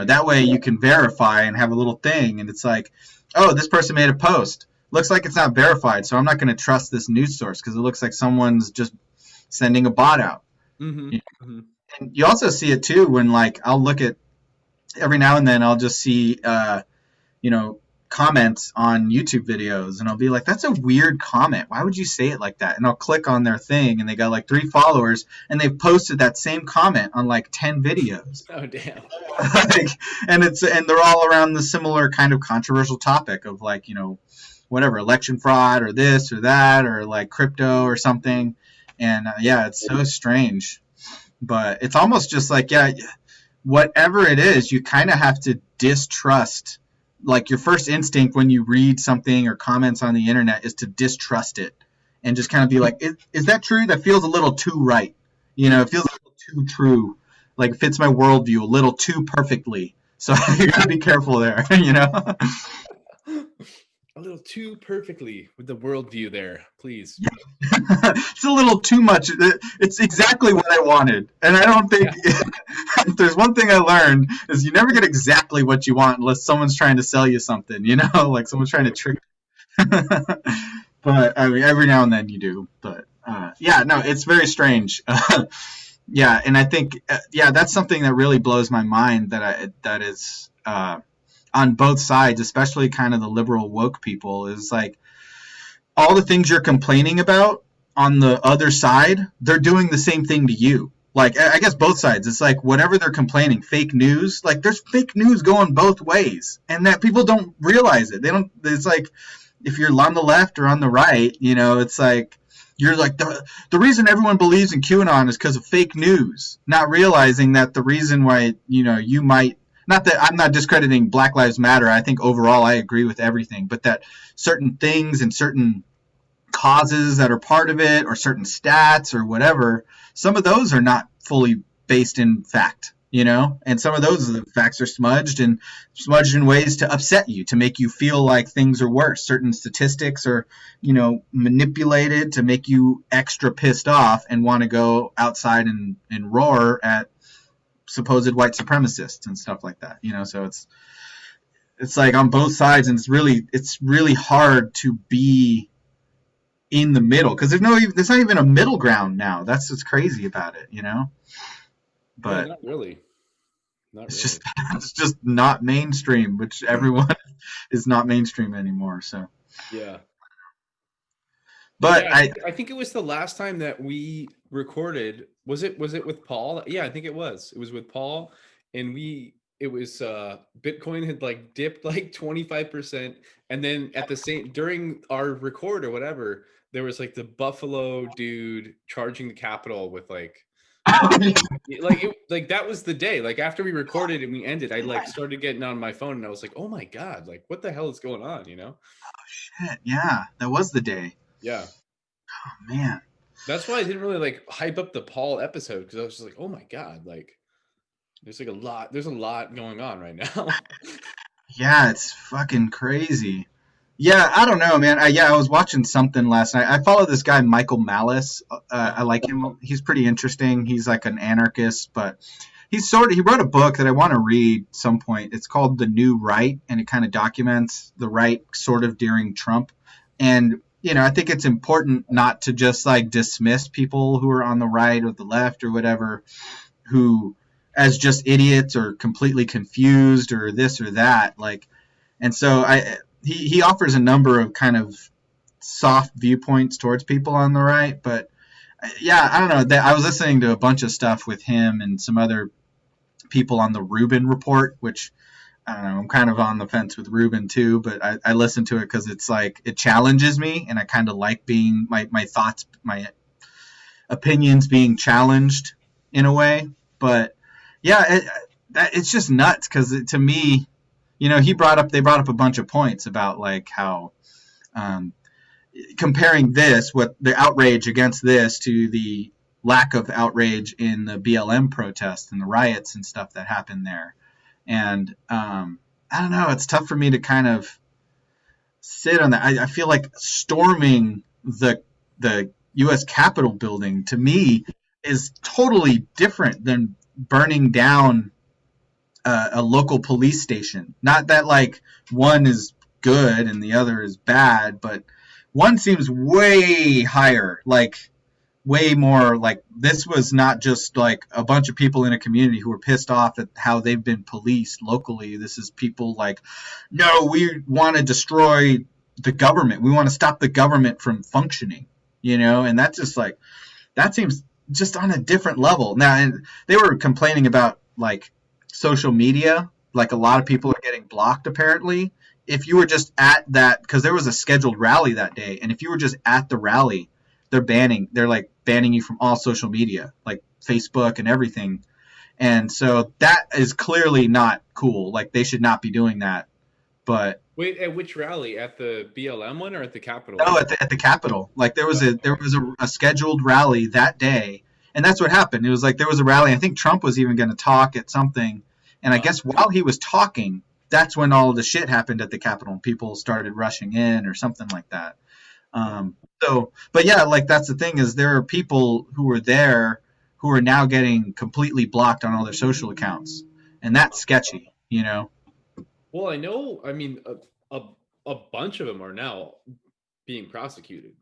That way you can verify and have a little thing, and it's like, oh, this person made a post. Looks like it's not verified, so I'm not going to trust this news source because it looks like someone's just sending a bot out. And you also see it too when like I'll look at, every now and then I'll just see comments on YouTube videos, and I'll be like, that's a weird comment. Why would you say it like that? And I'll click on their thing, and they got like 3 followers, and they've posted that same comment on like 10 videos. Oh, damn. and they're all around the similar kind of controversial topic of like, whatever, election fraud or this or that, or like crypto or something. And it's so strange. But it's almost just like, whatever it is, you kind of have to distrust. Like, your first instinct when you read something or comments on the internet is to distrust it and just kind of be like, is that true? That feels a little too right. It feels a little too true. Like, fits my worldview a little too perfectly. So you gotta be careful there, A little too perfectly with the worldview there, please. It's a little too much. It's exactly what I wanted. And I don't think if there's one thing I learned is you never get exactly what you want unless someone's trying to sell you something, like someone's trying to trick you. But I mean, every now and then you do. But it's very strange. And I think that's something that really blows my mind, that is on both sides, especially kind of the liberal woke people, is like all the things you're complaining about on the other side, they're doing the same thing to you. Like, I guess both sides, it's like whatever they're complaining, fake news, like there's fake news going both ways, and that people don't realize it. It's like, if you're on the left or on the right, it's like, you're like, the reason everyone believes in QAnon is because of fake news, not realizing that the reason why, you might, not that I'm not discrediting Black Lives Matter. I think overall I agree with everything, but that certain things and certain causes that are part of it, or certain stats or whatever, some of those are not fully based in fact. you know, and some of those facts are smudged in ways to upset you, to make you feel like things are worse. Certain statistics are, you know, manipulated to make you extra pissed off and want to go outside and roar at supposed white supremacists and stuff like that, you know. So it's like on both sides, and it's really hard to be in the middle, because there's not even a middle ground now. That's what's crazy about it, you know. But not really. It's just not mainstream, which everyone is not mainstream anymore. So yeah. But yeah, I think it was the last time that we recorded. Was it with Paul? Yeah, I think it was. It was with Paul, and it was Bitcoin had like dipped like 25%, and then at the same during our record or whatever, there was like the Buffalo dude charging the Capitol with like like that was the day. Like after we recorded and we ended, I like started getting on my phone and I was like, oh my god, like what the hell is going on, you know? Oh shit, yeah, that was the day. Yeah. Oh man. That's why I didn't really like hype up the Paul episode, because I was just like, oh my god, like there's a lot going on right now. Yeah, it's fucking crazy. Yeah, I don't know, man. I was watching something last night. I follow this guy Michael Malice. I like him. He's pretty interesting. He's like an anarchist, but he wrote a book that I want to read some point. It's called The New Right, and it kind of documents the right sort of during Trump. And you know, I think it's important not to just like dismiss people who are on the right or the left or whatever, who as just idiots or completely confused or this or that. Like, and so he offers a number of kind of soft viewpoints towards people on the right. But yeah, I don't know. I was listening to a bunch of stuff with him and some other people on the Rubin Report, which I don't know, I'm kind of on the fence with Rubin too, but I listen to it because it's like it challenges me, and I kind of like being my thoughts, my opinions being challenged in a way. But yeah, it's just nuts, because to me, you know, they brought up a bunch of points about like how comparing what the outrage against this to the lack of outrage in the BLM protests and the riots and stuff that happened there. And I don't know, it's tough for me to kind of sit on that. I feel like storming the U.S. Capitol building to me is totally different than burning down a local police station. Not that like one is good and the other is bad, but one seems way higher, like way more like this was not just like a bunch of people in a community who were pissed off at how they've been policed locally. This is people like, no, we want to destroy the government. We want to stop the government from functioning, you know? And that's just like, that seems just on a different level. Now, and they were complaining about like social media, like a lot of people are getting blocked apparently. If you were just at that, because there was a scheduled rally that day, and if you were just at the rally, they're banning you from all social media, like Facebook and everything. And so that is clearly not cool. Like they should not be doing that. But wait, at which rally? At the BLM one or at the Capitol? No, at the Capitol. Like there was a scheduled rally that day, and that's what happened. It was like there was a rally. I think Trump was even going to talk at something, and I guess while he was talking, that's when all the shit happened at the Capitol, and people started rushing in or something like that. But yeah, like that's the thing, is there are people who were there who are now getting completely blocked on all their social accounts, and that's sketchy, you know. Well, I know. I mean, a bunch of them are now being prosecuted.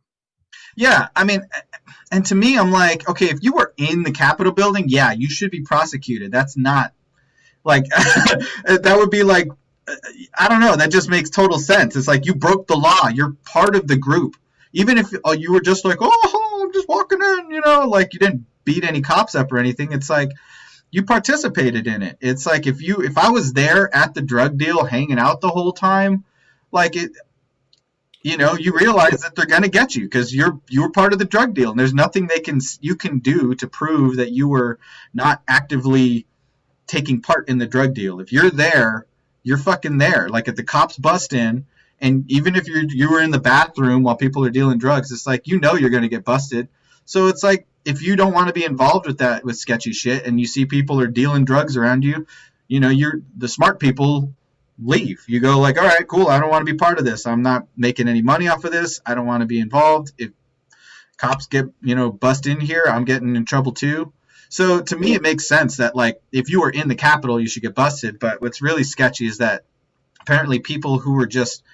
Yeah, I mean, and to me, I'm like, okay, if you were in the Capitol building, yeah, you should be prosecuted. That's not like that would be like, I don't know. That just makes total sense. It's like you broke the law. You're part of the group. Even if you were just like, oh, I'm just walking in, you know, like you didn't beat any cops up or anything. It's like you participated in it. It's like if I was there at the drug deal hanging out the whole time, like it, you know, you realize that they're going to get you because you were part of the drug deal, and there's nothing you can do to prove that you were not actively taking part in the drug deal. If you're there, you're fucking there. Like if the cops bust in, and even if you were in the bathroom while people are dealing drugs, it's like, you know, you're going to get busted. So it's like, if you don't want to be involved with that, with sketchy shit, and you see people are dealing drugs around you, you're the smart people leave. You go like, all right, cool. I don't want to be part of this. I'm not making any money off of this. I don't want to be involved. If cops get, bust in here, I'm getting in trouble too. So to me, it makes sense that, like, if you were in the Capitol, you should get busted. But what's really sketchy is that apparently people who were just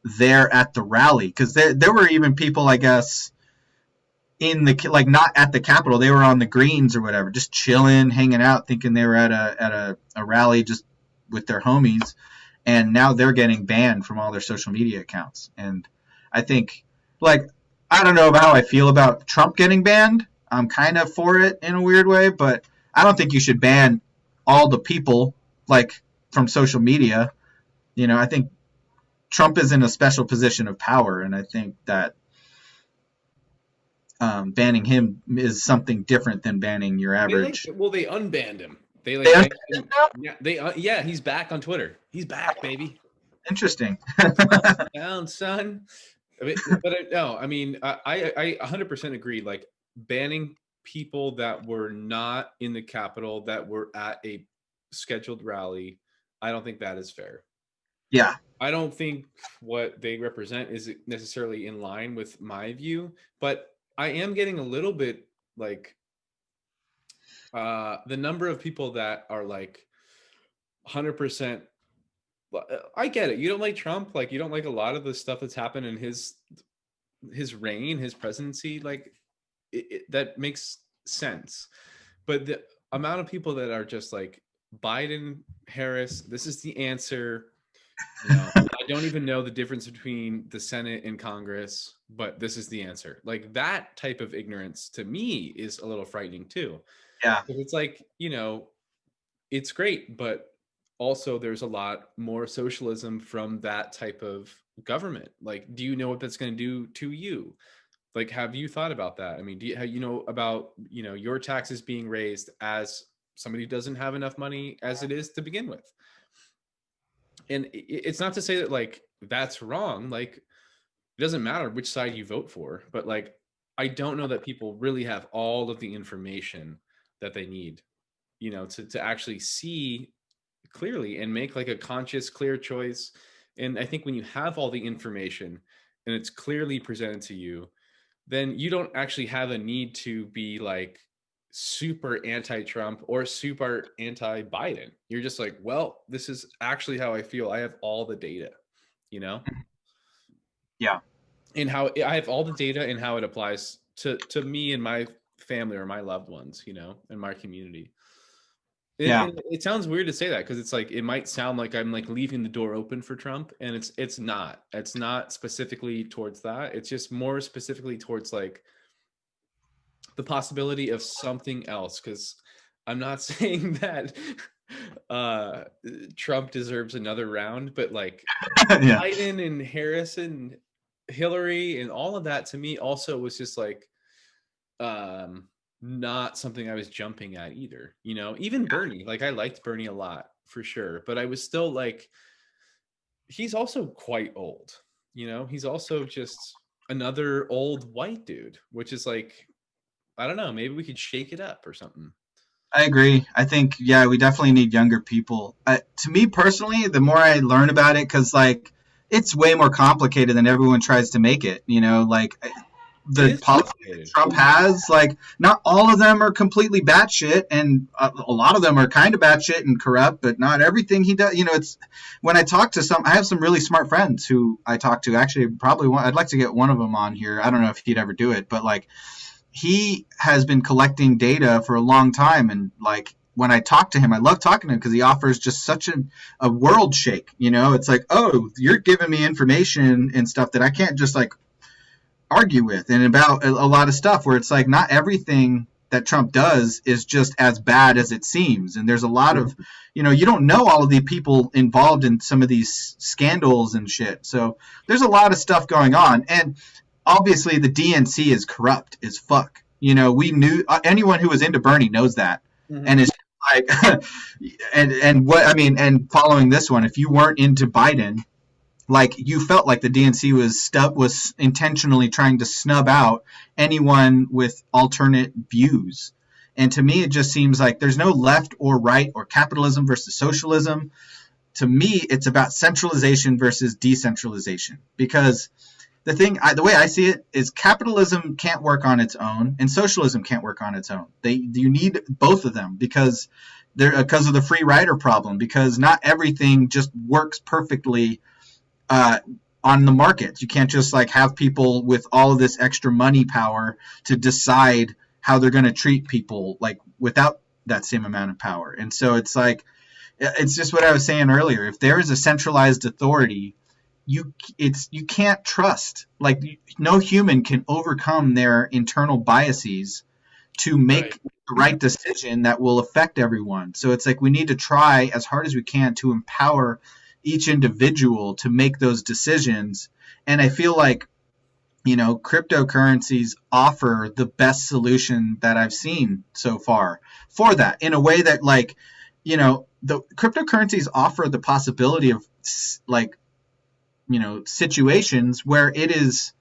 there at the rally, because there were even people, I guess, in the, like, not at the Capitol, they were on the greens or whatever, just chilling, hanging out, thinking they were at a rally just with their homies, and now they're getting banned from all their social media accounts. And I think, like, I don't know about how I feel about Trump getting banned. I'm kind of for it in a weird way, but I don't think you should ban all the people, like, from social media. I think Trump is in a special position of power, and I think that banning him is something different than banning your average. They unbanned him. Yeah, he's back on Twitter. He's back, baby. Interesting. Down, son. I 100% agree. Like, banning people that were not in the Capitol, that were at a scheduled rally, I don't think that is fair. Yeah. I don't think what they represent is necessarily in line with my view, but I am getting a little bit, like, the number of people that are, like, 100%. I get it. You don't like Trump. Like, you don't like a lot of the stuff that's happened in his reign, his presidency. Like, that makes sense. But the amount of people that are just like, Biden, Harris, this is the answer. I don't even know the difference between the Senate and Congress, but this is the answer. Like, that type of ignorance to me is a little frightening too. Yeah. It's like, it's great, but also there's a lot more socialism from that type of government. Like, do you know what that's going to do to you? Like, have you thought about that? I mean, do you know about, your taxes being raised as somebody who doesn't have enough money as it is to begin with? And it's not to say that, like, that's wrong. Like, it doesn't matter which side you vote for, but, like, I don't know that people really have all of the information that they need, to actually see clearly and make, like, a conscious, clear choice. And I think when you have all the information and it's clearly presented to you, then you don't actually have a need to be, like, super anti-Trump or super anti-Biden. You're just like, well, this is actually how I feel. I have all the data, Yeah. And how I have all the data and how it applies to me and my family or my loved ones, and my community. It sounds weird to say that, because it's like, it might sound like I'm, like, leaving the door open for Trump, and it's not specifically towards that. It's just more specifically towards, like, the possibility of something else. Because I'm not saying that Trump deserves another round, but, like, Yeah. Biden and Harris and Hillary and all of that, to me also was just, like, not something I was jumping at either. Even Bernie, like, I liked Bernie a lot for sure, but I was still like, he's also quite old. He's also just another old white dude, which is like, I don't know, maybe we could shake it up or something. I agree. I think, yeah, we definitely need younger people. To me personally, the more I learn about it, because, like, it's way more complicated than everyone tries to make it. Like, the policies Trump has, like, not all of them are completely batshit, and a lot of them are kind of batshit and corrupt, but not everything he does. It's, when I talk to I have some really smart friends who I talk to. Actually, I'd like to get one of them on here. I don't know if he'd ever do it, but, like, he has been collecting data for a long time, and, like, when I talk to him, I love talking to him because he offers just such a world shake. It's like, oh, you're giving me information and stuff that I can't just, like, argue with, and about a lot of stuff where it's like, not everything that Trump does is just as bad as it seems. And there's a lot of, you don't know all of the people involved in some of these scandals and shit. So there's a lot of stuff going on. And obviously the DNC is corrupt as fuck. We knew, anyone who was into Bernie knows that. Mm-hmm. And it's like, and following this one, if you weren't into Biden, like you felt like the DNC was intentionally trying to snub out anyone with alternate views. And to me, it just seems like there's no left or right or capitalism versus socialism. To me, it's about centralization versus decentralization. Because the way I see it is capitalism can't work on its own, and socialism can't work on its own. You need both of them because of the free rider problem. Because not everything just works perfectly on the markets. You can't just like have people with all of this extra money power to decide how they're going to treat people like without that same amount of power. And so it's like it's just what I was saying earlier. If there is a centralized authority, you can't trust. Like no human can overcome their internal biases to make the right decision that will affect everyone. So it's like we need to try as hard as we can to empower each individual to make those decisions. And I feel like, cryptocurrencies offer the best solution that I've seen so far for that, in a way that the cryptocurrencies offer the possibility of situations where it is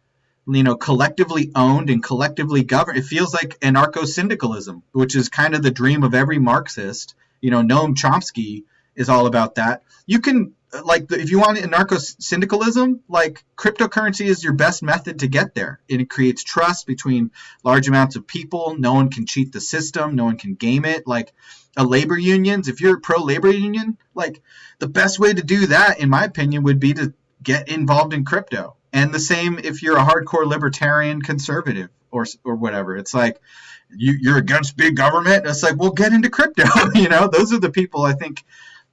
collectively owned and collectively governed. It feels like anarcho-syndicalism, which is kind of the dream of every Marxist. Noam Chomsky is all about that. You can if you want anarcho-syndicalism, cryptocurrency is your best method to get there. And it creates trust between large amounts of people. No one can cheat the system. No one can game it. Like labor unions, if you're pro-labor union, the best way to do that, in my opinion, would be to get involved in crypto. And the same if you're a hardcore libertarian conservative or whatever. It's like you're against big government. It's like, well, get into crypto. Those are the people I think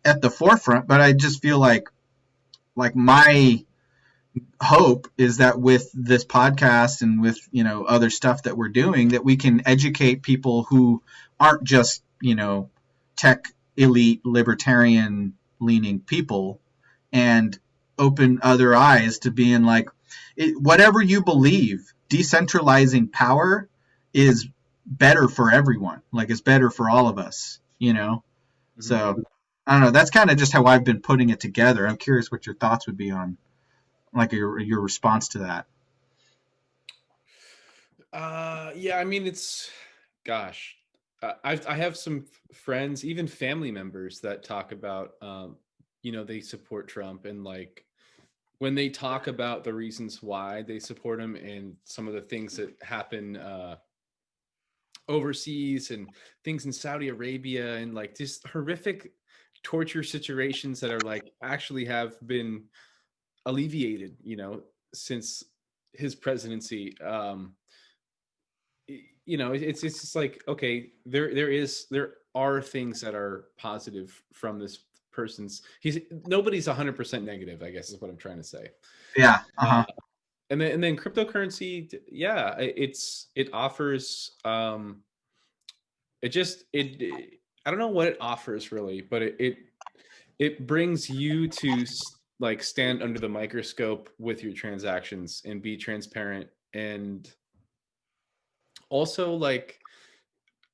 at the forefront. But I just feel like my hope is that with this podcast and with other stuff that we're doing, that we can educate people who aren't just tech elite libertarian leaning people, and open other eyes to being whatever you believe, decentralizing power is better for everyone. It's better for all of us, Mm-hmm. So I don't know. That's kind of just how I've been putting it together. I'm curious what your thoughts would be on your response to that. Yeah, I mean, gosh, I have some friends, even family members, that talk about, they support Trump, and when they talk about the reasons why they support him and some of the things that happen overseas and things in Saudi Arabia and just horrific torture situations that are actually have been alleviated, since his presidency. It's just okay, there are things that are positive from this person's. Nobody's 100% negative, I guess is what I'm trying to say. Yeah. Uh-huh. And then cryptocurrency, yeah, it offers I don't know what it offers really, but it brings you to stand under the microscope with your transactions and be transparent. And also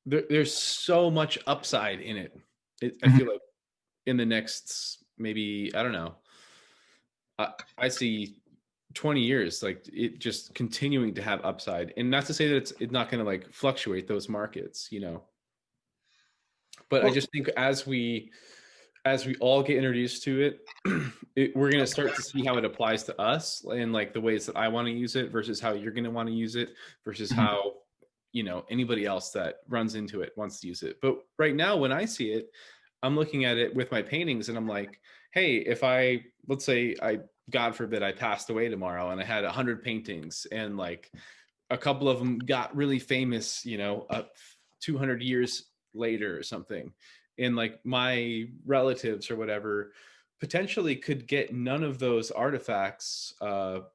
there's so much upside in it. I feel like in the next, maybe, I don't know, I see 20 years, it just continuing to have upside. And not to say that it's not going to fluctuate those markets, but I just think as we all get introduced to it, we're going to start to see how it applies to us, and the ways that I want to use it versus how you're going to want to use it versus how anybody else that runs into it wants to use it. But right now, when I see it, I'm looking at it with my paintings and I'm like, hey, if let's say God forbid, I passed away tomorrow and I had 100 paintings, and a couple of them got really famous, 200 years later or something. And my relatives or whatever potentially could get none of those artifacts, or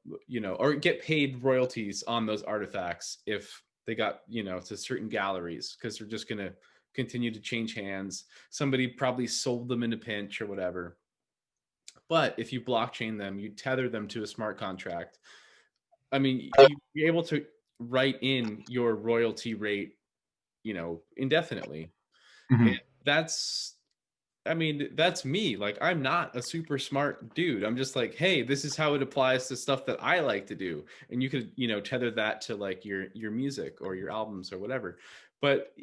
get paid royalties on those artifacts if they got, to certain galleries, because they're just going to continue to change hands. Somebody probably sold them in a pinch or whatever. But if you blockchain them, you tether them to a smart contract. I mean, you're able to write in your royalty rate, indefinitely. Mm-hmm. And that's I mean, that's me. Like, I'm not a super smart dude. I'm just like, hey, this is how it applies to stuff that I like to do. And you could, tether that to like your music or your albums or whatever. But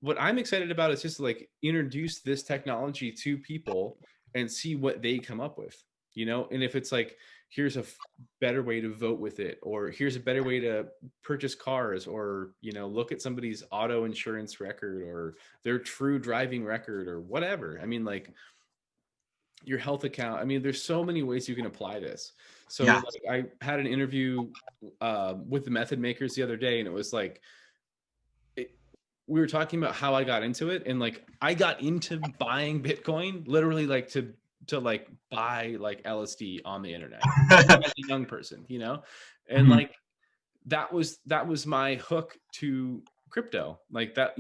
what I'm excited about is just like introduce this technology to people and see what they come up with, And if it's like, here's a better way to vote with it, or here's a better way to purchase cars, or, look at somebody's auto insurance record or their true driving record or whatever. I mean, like your health account. I mean, there's so many ways you can apply this. So Yeah. like I had an interview with the method makers the other day, and it was like, we were talking about how I got into it, and like I got into buying Bitcoin literally like to like buy like LSD on the internet as a young person, and Mhm. like that was my hook to crypto. Like that,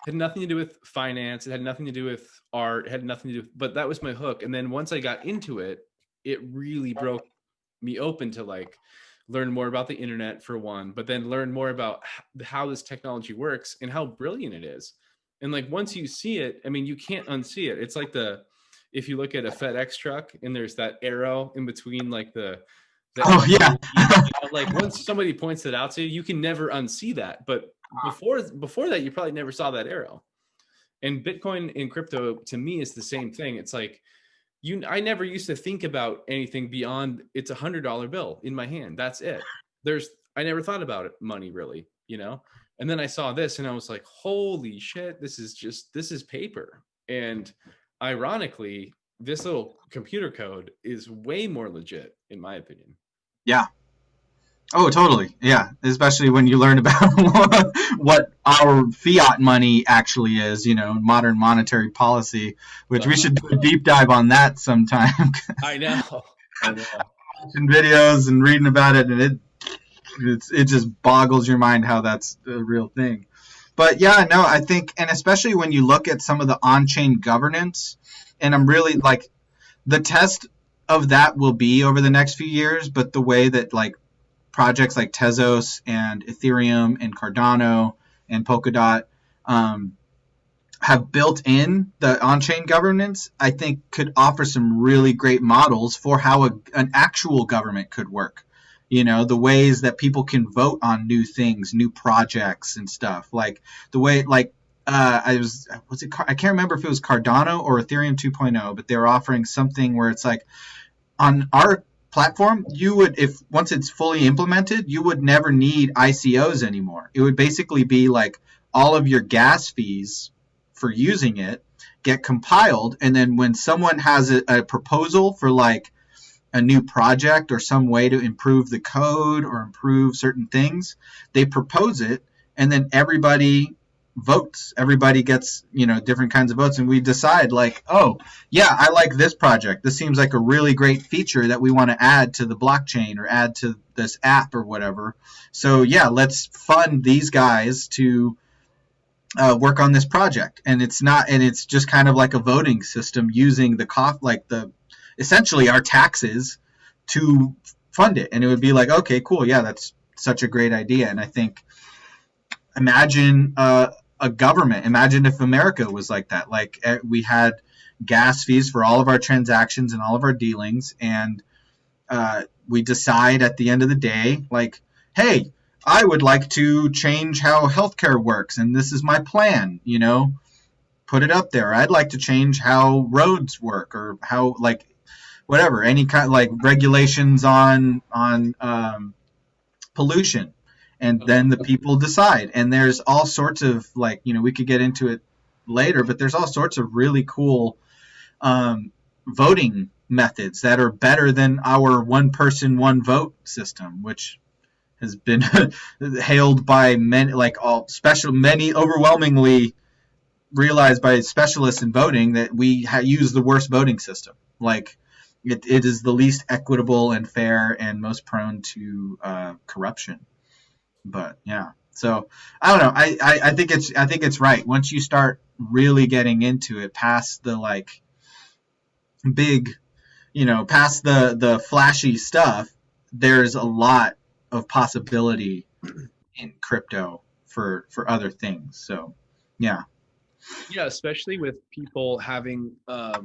had nothing to do with finance, it had nothing to do with art, it had nothing to do, but that was my hook. And then once I got into it, it really broke me open to like learn more about the internet for one, but then learn more about how this technology works and how brilliant it is. And like once you see it, I mean, you can't unsee it. It's like if you look at a FedEx truck and there's that arrow in between like the Oh L and yeah. the E, like once somebody points it out to you, you can never unsee that. But before that, you probably never saw that arrow. And Bitcoin and crypto to me is the same thing. It's like I never used to think about anything beyond it's $100 bill in my hand. That's it. I never thought about it, money really. And then I saw this and I was like, holy shit, this is paper. And ironically, this little computer code is way more legit in my opinion. Yeah. Oh, totally. Yeah, especially when you learn about what our fiat money actually is, modern monetary policy, which we should do a deep dive on that sometime. I know. I know. Watching videos and reading about it, and it just boggles your mind how that's a real thing. But yeah, no, I think, and especially when you look at some of the on-chain governance, and I'm really like, the test of that will be over the next few years, but the way that like projects like Tezos and Ethereum and Cardano and Polkadot have built in the on-chain governance, I think could offer some really great models for how an actual government could work. The ways that people can vote on new things, new projects and stuff. Like the way, like, I can't remember if it was Cardano or Ethereum 2.0, but they were offering something where it's like, on our platform, you would, if once it's fully implemented, you would never need ICOs anymore. It would basically be like all of your gas fees for using it get compiled, and then when someone has a proposal for like a new project or some way to improve the code or improve certain things, they propose it, and then everybody votes. Everybody gets, different kinds of votes, and we decide like, oh, yeah, I like this project. This seems like a really great feature that we want to add to the blockchain or add to this app or whatever. So yeah, let's fund these guys to work on this project. And it's just kind of like a voting system using essentially our taxes to fund it. And it would be like, okay, cool, yeah, that's such a great idea. And I think, imagine a government. Imagine if America was like that. Like we had gas fees for all of our transactions and all of our dealings, and we decide at the end of the day, like, hey, I would like to change how healthcare works, and this is my plan. Put it up there. I'd like to change how roads work, or how, like, whatever, any kind, like, regulations on pollution. And then the people decide. And there's all sorts of, like, we could get into it later, but there's all sorts of really cool voting methods that are better than our one person, one vote system, which has been hailed by many, like many overwhelmingly realized by specialists in voting that we use the worst voting system. Like it is the least equitable and fair and most prone to corruption. But yeah, so I don't know. I think it's right. Once you start really getting into it, past the like big, past the flashy stuff, there's a lot of possibility in crypto for other things. So yeah. Yeah, especially with people having, I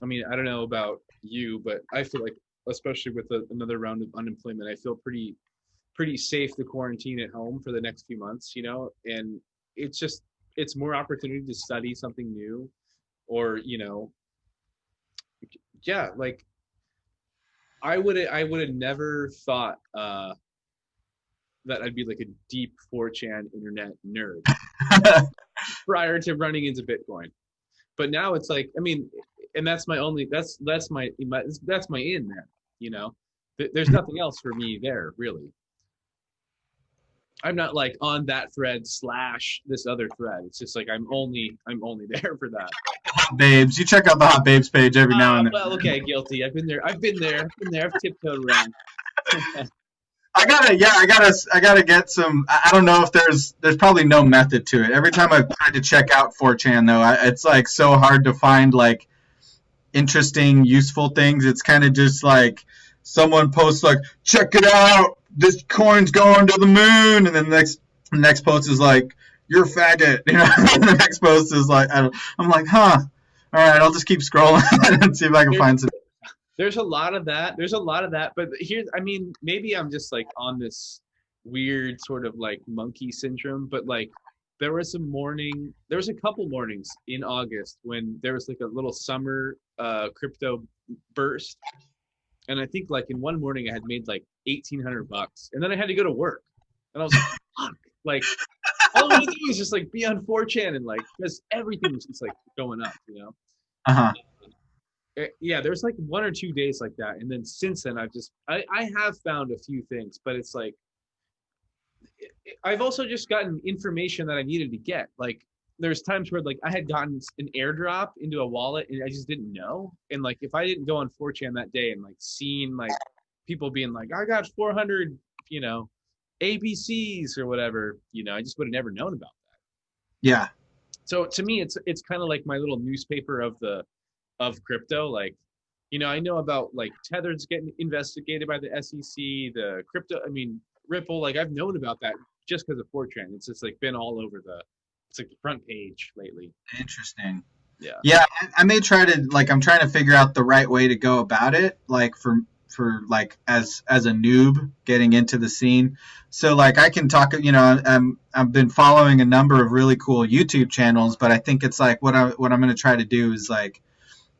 mean, I don't know about you, but I feel like, especially with another round of unemployment, I feel pretty safe to quarantine at home for the next few months, and it's just it's more opportunity to study something new, or yeah, like I would have never thought that I'd be like a deep 4chan internet nerd prior to running into Bitcoin. But now it's like, I mean, and that's my only that's my in there, you know. There's nothing else for me there really. I'm not like on that thread slash this other thread. It's just like I'm only there for that. Hot babes. You check out the hot babes page every now and then. Well, okay, guilty. I've been there. I've tiptoed around. I gotta get some. I don't know if there's probably no method to it. Every time I've tried to check out 4chan though, it's like so hard to find like interesting, useful things. It's kind of just like someone posts like, check it out, this coin's going to the moon, and then the next post is like, you're a faggot. The next post is like, I'm like, huh. All right, I'll just keep scrolling and see if I can find some. There's a lot of that. But here's, I mean, maybe I'm just like on this weird sort of like monkey syndrome, but like there was a couple mornings in August when there was like a little summer crypto burst. And I think like in one morning I had made like $1,800, and then I had to go to work, and I was like, fuck, like all I want to do is just like be on 4chan, and like because everything was just like going up, Uh-huh. Yeah, there's like 1 or 2 days like that, and then since then I have found a few things, but it's like I've also just gotten information that I needed to get. Like there's times where like I had gotten an airdrop into a wallet and I just didn't know, and like if I didn't go on 4chan that day and like seen like people being like, I got 400 ABCs or whatever, I just would have never known about that. Yeah. So to me it's kind of like my little newspaper of crypto. Like, I know about like Tether's getting investigated by the SEC, the crypto, I mean, Ripple, like I've known about that just because of 4chan. It's just like been all over it's like the front page lately. Interesting. Yeah. Yeah, I may try to like I'm trying to figure out the right way to go about it, like for like as a noob getting into the scene. So like I can talk, I've been following a number of really cool YouTube channels, but I think it's like what I'm going to try to do is like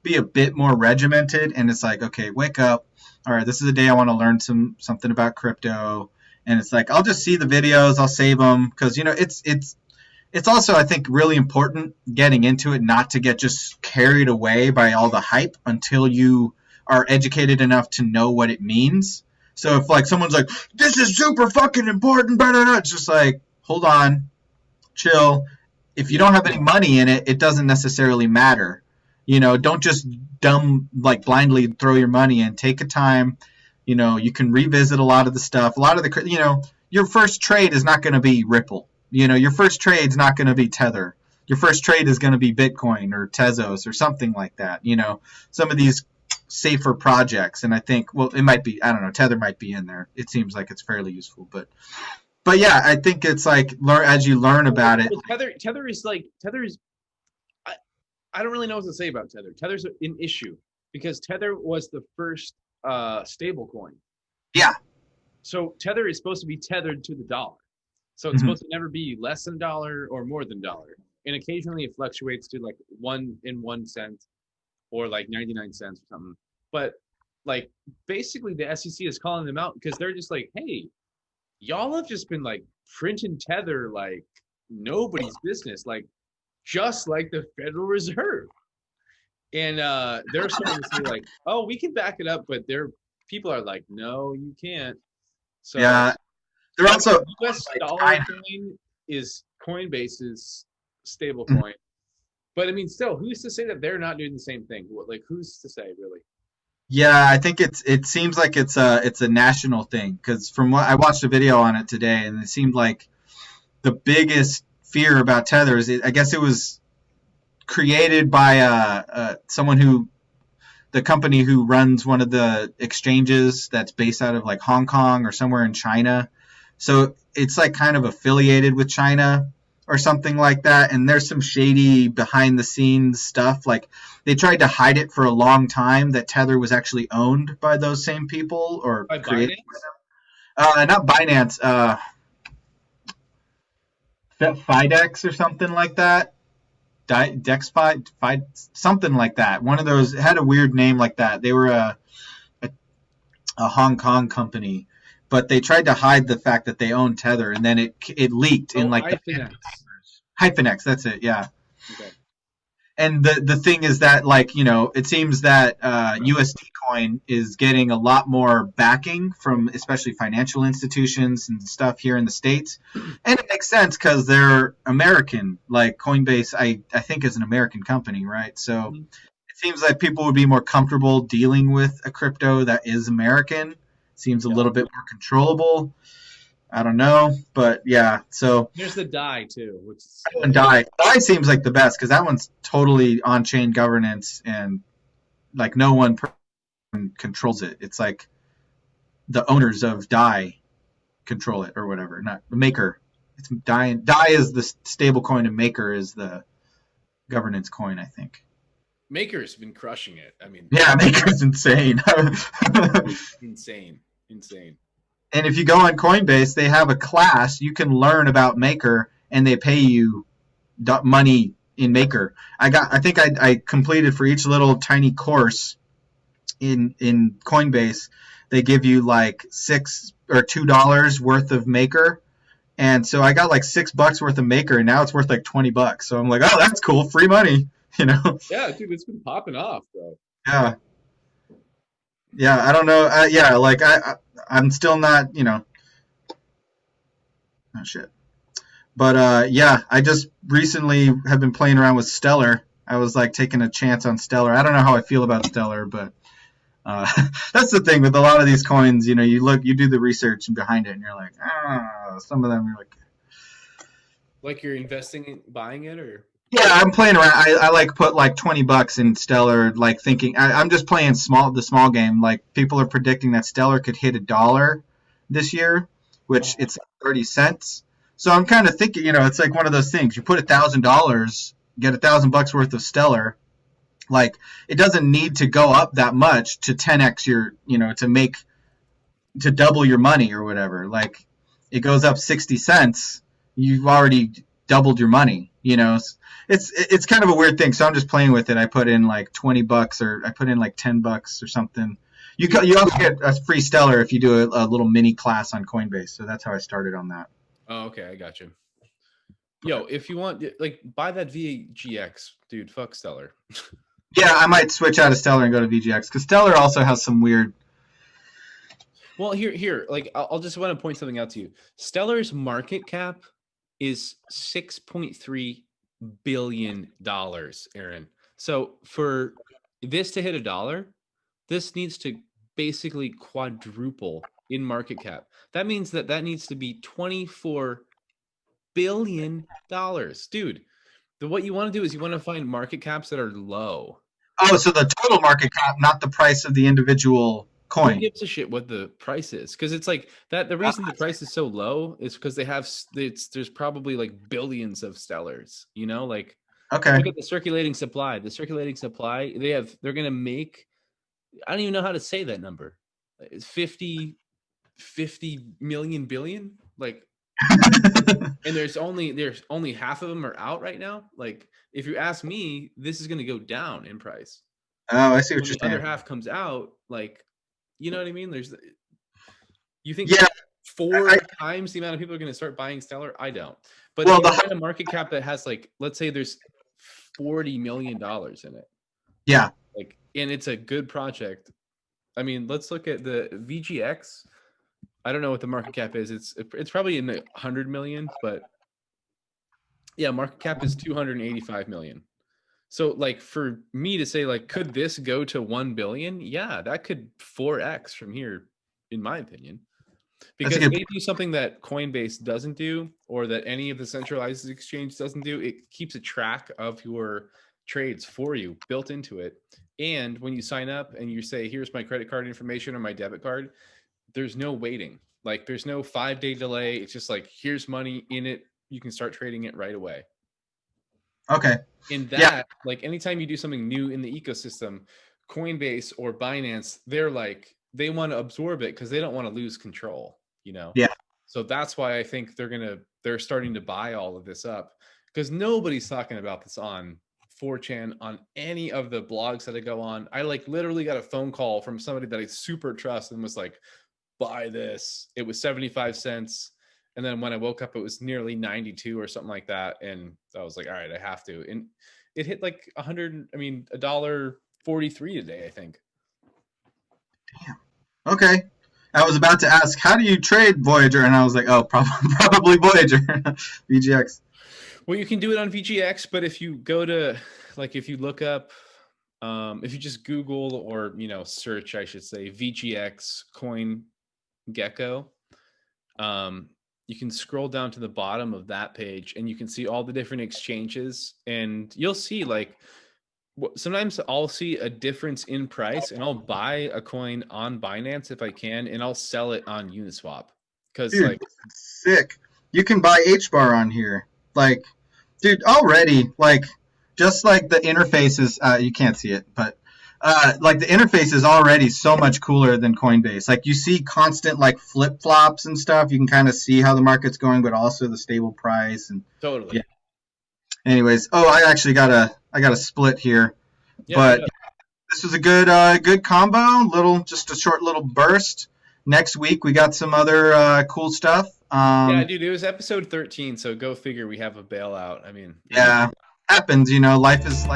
be a bit more regimented, and it's like, okay, wake up. All right, this is the day I want to learn something about crypto, and it's like I'll just see the videos, I'll save them, because it's also, I think, really important getting into it not to get just carried away by all the hype until you are educated enough to know what it means. So if like someone's like, this is super fucking important, it's just like, hold on, chill. If you don't have any money in it, it doesn't necessarily matter. Don't just blindly throw your money in. Take a time. You can revisit a lot of the stuff. A lot of the, your first trade is not going to be Ripple. Your first trade is not going to be Tether. Your first trade is going to be Bitcoin or Tezos or something like that. Some of these safer projects. And I think, well, it might be, I don't know, Tether might be in there. It seems like it's fairly useful. But yeah, I think it's like as you learn about it. Well, Tether is I don't really know what to say about Tether. Tether's an issue because Tether was the first stable coin. Yeah. So Tether is supposed to be tethered to the dollar. So it's supposed to never be less than $1 or more than $1. And occasionally it fluctuates to like 1 cent or like 99 cents or something. But like basically the SEC is calling them out because they're just like, hey, y'all have just been like printing Tether like nobody's business, like just like the Federal Reserve. And they're starting to say like, oh, we can back it up, but people are like, no, you can't. So yeah. They're also US dollar coin is Coinbase's stable coin. But I mean, still, who's to say that they're not doing the same thing? Like, who's to say, really? Yeah, I think it seems like it's a national thing, because from what I watched a video on it today, and it seemed like the biggest fear about Tether is, I guess it was created by someone the company who runs one of the exchanges that's based out of like Hong Kong or somewhere in China. So it's like kind of affiliated with China, or something like that, and there's some shady behind the scenes stuff. Like they tried to hide it for a long time that Tether was actually owned by those same people or By created. Binance? Not Binance, Fidex or something like that. Dexfi, something like that. One of those had a weird name like that. They were a Hong Kong company, but they tried to hide the fact that they owned Tether, and then it leaked in Oh, like the Hyphenex. Hyphenex. That's it. Yeah. Okay. And the thing is that, like, it seems that USD coin is getting a lot more backing from especially financial institutions and stuff here in the States. And it makes sense because they're American. Like Coinbase, I think is an American company, right? So it seems like people would be more comfortable dealing with a crypto that is American. Seems a Yeah. little bit more controllable. I don't know, but yeah. So There's the DAI too, which is and DAI seems like the best because that one's totally on-chain governance and like no one controls it. It's like the owners of DAI control it or whatever, not the maker. It's DAI. DAI is the stable coin and Maker is the governance coin, I think. Maker's been crushing it. I mean, Yeah, Maker's insane. insane. And if you go on Coinbase, they have a class you can learn about Maker, and they pay you money in Maker. I think I completed for each little tiny course in Coinbase. They give you like $6 or $2 worth of Maker, and so I got like $6 worth of Maker, and now it's worth like $20. So I'm like, oh, that's cool, free money, Yeah, dude, it's been popping off, bro. Yeah. Yeah, I don't know. Yeah, like I'm still not, oh shit. But yeah, I just recently have been playing around with Stellar. I was like taking a chance on Stellar. I don't know how I feel about Stellar, but that's the thing with a lot of these coins. You do the research behind it, and you're like, some of them you're like you're investing in buying it, or yeah, I'm playing around. I like put like $20 in Stellar, like thinking I'm just playing the small game. Like people are predicting that Stellar could hit $1 this year, which it's 30 cents. So I'm kind of thinking, it's like one of those things. You put $1,000, get $1,000 worth of Stellar. Like it doesn't need to go up that much to 10x your, to double your money or whatever. Like it goes up 60 cents, you've already doubled your money. It's kind of a weird thing. So I'm just playing with it. I put in like $20 or I put in like $10 or something. You also get a free Stellar if you do a little mini class on Coinbase. So that's how I started on that. oh, okay, I got you. Yo, if you want, like, buy that VGX, dude. Fuck Stellar. Yeah, I might switch out of Stellar and go to VGX because Stellar also has some weird. Well, here, like, I'll just want to point something out to you. Stellar's market cap is $6.3 billion, Aaron. So for this to hit $1, this needs to basically quadruple in market cap. That means that needs to be $24 billion, dude. What you want to do is you want to find market caps that are low. Oh, so the total market cap, not the price of the individual Who coin. gives a shit what the price is? Because it's like that. The reason the price is so low is because there's probably like billions of Stellars. Like Okay. look at the circulating supply. The circulating supply they're gonna make. I don't even know how to say that number. It's 50 million billion. Like, and there's only half of them are out right now. Like, if you ask me, this is gonna go down in price. Oh, I see what When you're the other saying. half comes out, like, you know what I mean? You think Yeah. 4 times the amount of people are going to start buying Stellar? I don't. But Well, if you find a market cap that has, like, let's say there's $40 million in it, yeah. like, and it's a good project. I mean, let's look at the VGX. I don't know what the market cap is. It's probably in the 100 million, but yeah, market cap is 285 million. So, like, for me to say, like, could this go to 1 billion? Yeah, that could 4x from here, in my opinion. Because they do something that Coinbase doesn't do, or that any of the centralized exchange doesn't do. It keeps a track of your trades for you, built into it. And when you sign up and you say, here's my credit card information or my debit card, there's no waiting. Like, there's no 5-day delay. It's just like, here's money in it you can start trading it right away. Okay. In that, like anytime you do something new in the ecosystem, Coinbase or Binance, they're like, they want to absorb it because they don't want to lose control, you know? Yeah. So that's why I think they're starting to buy all of this up, because nobody's talking about this on 4chan, on any of the blogs that I go on. I like literally got a phone call from somebody that I super trust and was like, buy this. It was 75 cents. And then when I woke up, it was nearly 92 or something like that. And I was like, all right, I have to. And it hit like $1.43 today, I think. Damn. Okay. I was about to ask, how do you trade Voyager? And I was like, oh, probably Voyager, VGX. Well, you can do it on VGX, but if you go to, like, if you look up, if you just Google or, you know, search, I should say, VGX Coin Gecko, you can scroll down to the bottom of that page and you can see all the different exchanges, and you'll see like sometimes I'll see a difference in price and I'll buy a coin on Binance if I can, and I'll sell it on Uniswap because like sick. You can buy HBAR on here. Like, dude, already, like, just like the interface is, you can't see it, but like the interface is already so much cooler than Coinbase. Like you see constant like flip flops and stuff. You can kind of see how the market's going, but also the stable price and totally. Yeah. Anyways, I actually got a split here, Yeah, but this was a good combo. Just a short little burst. Next week we got some other cool stuff. Yeah, dude, it was episode 13, so go figure we have a bailout. I mean, yeah, happens. You know, life is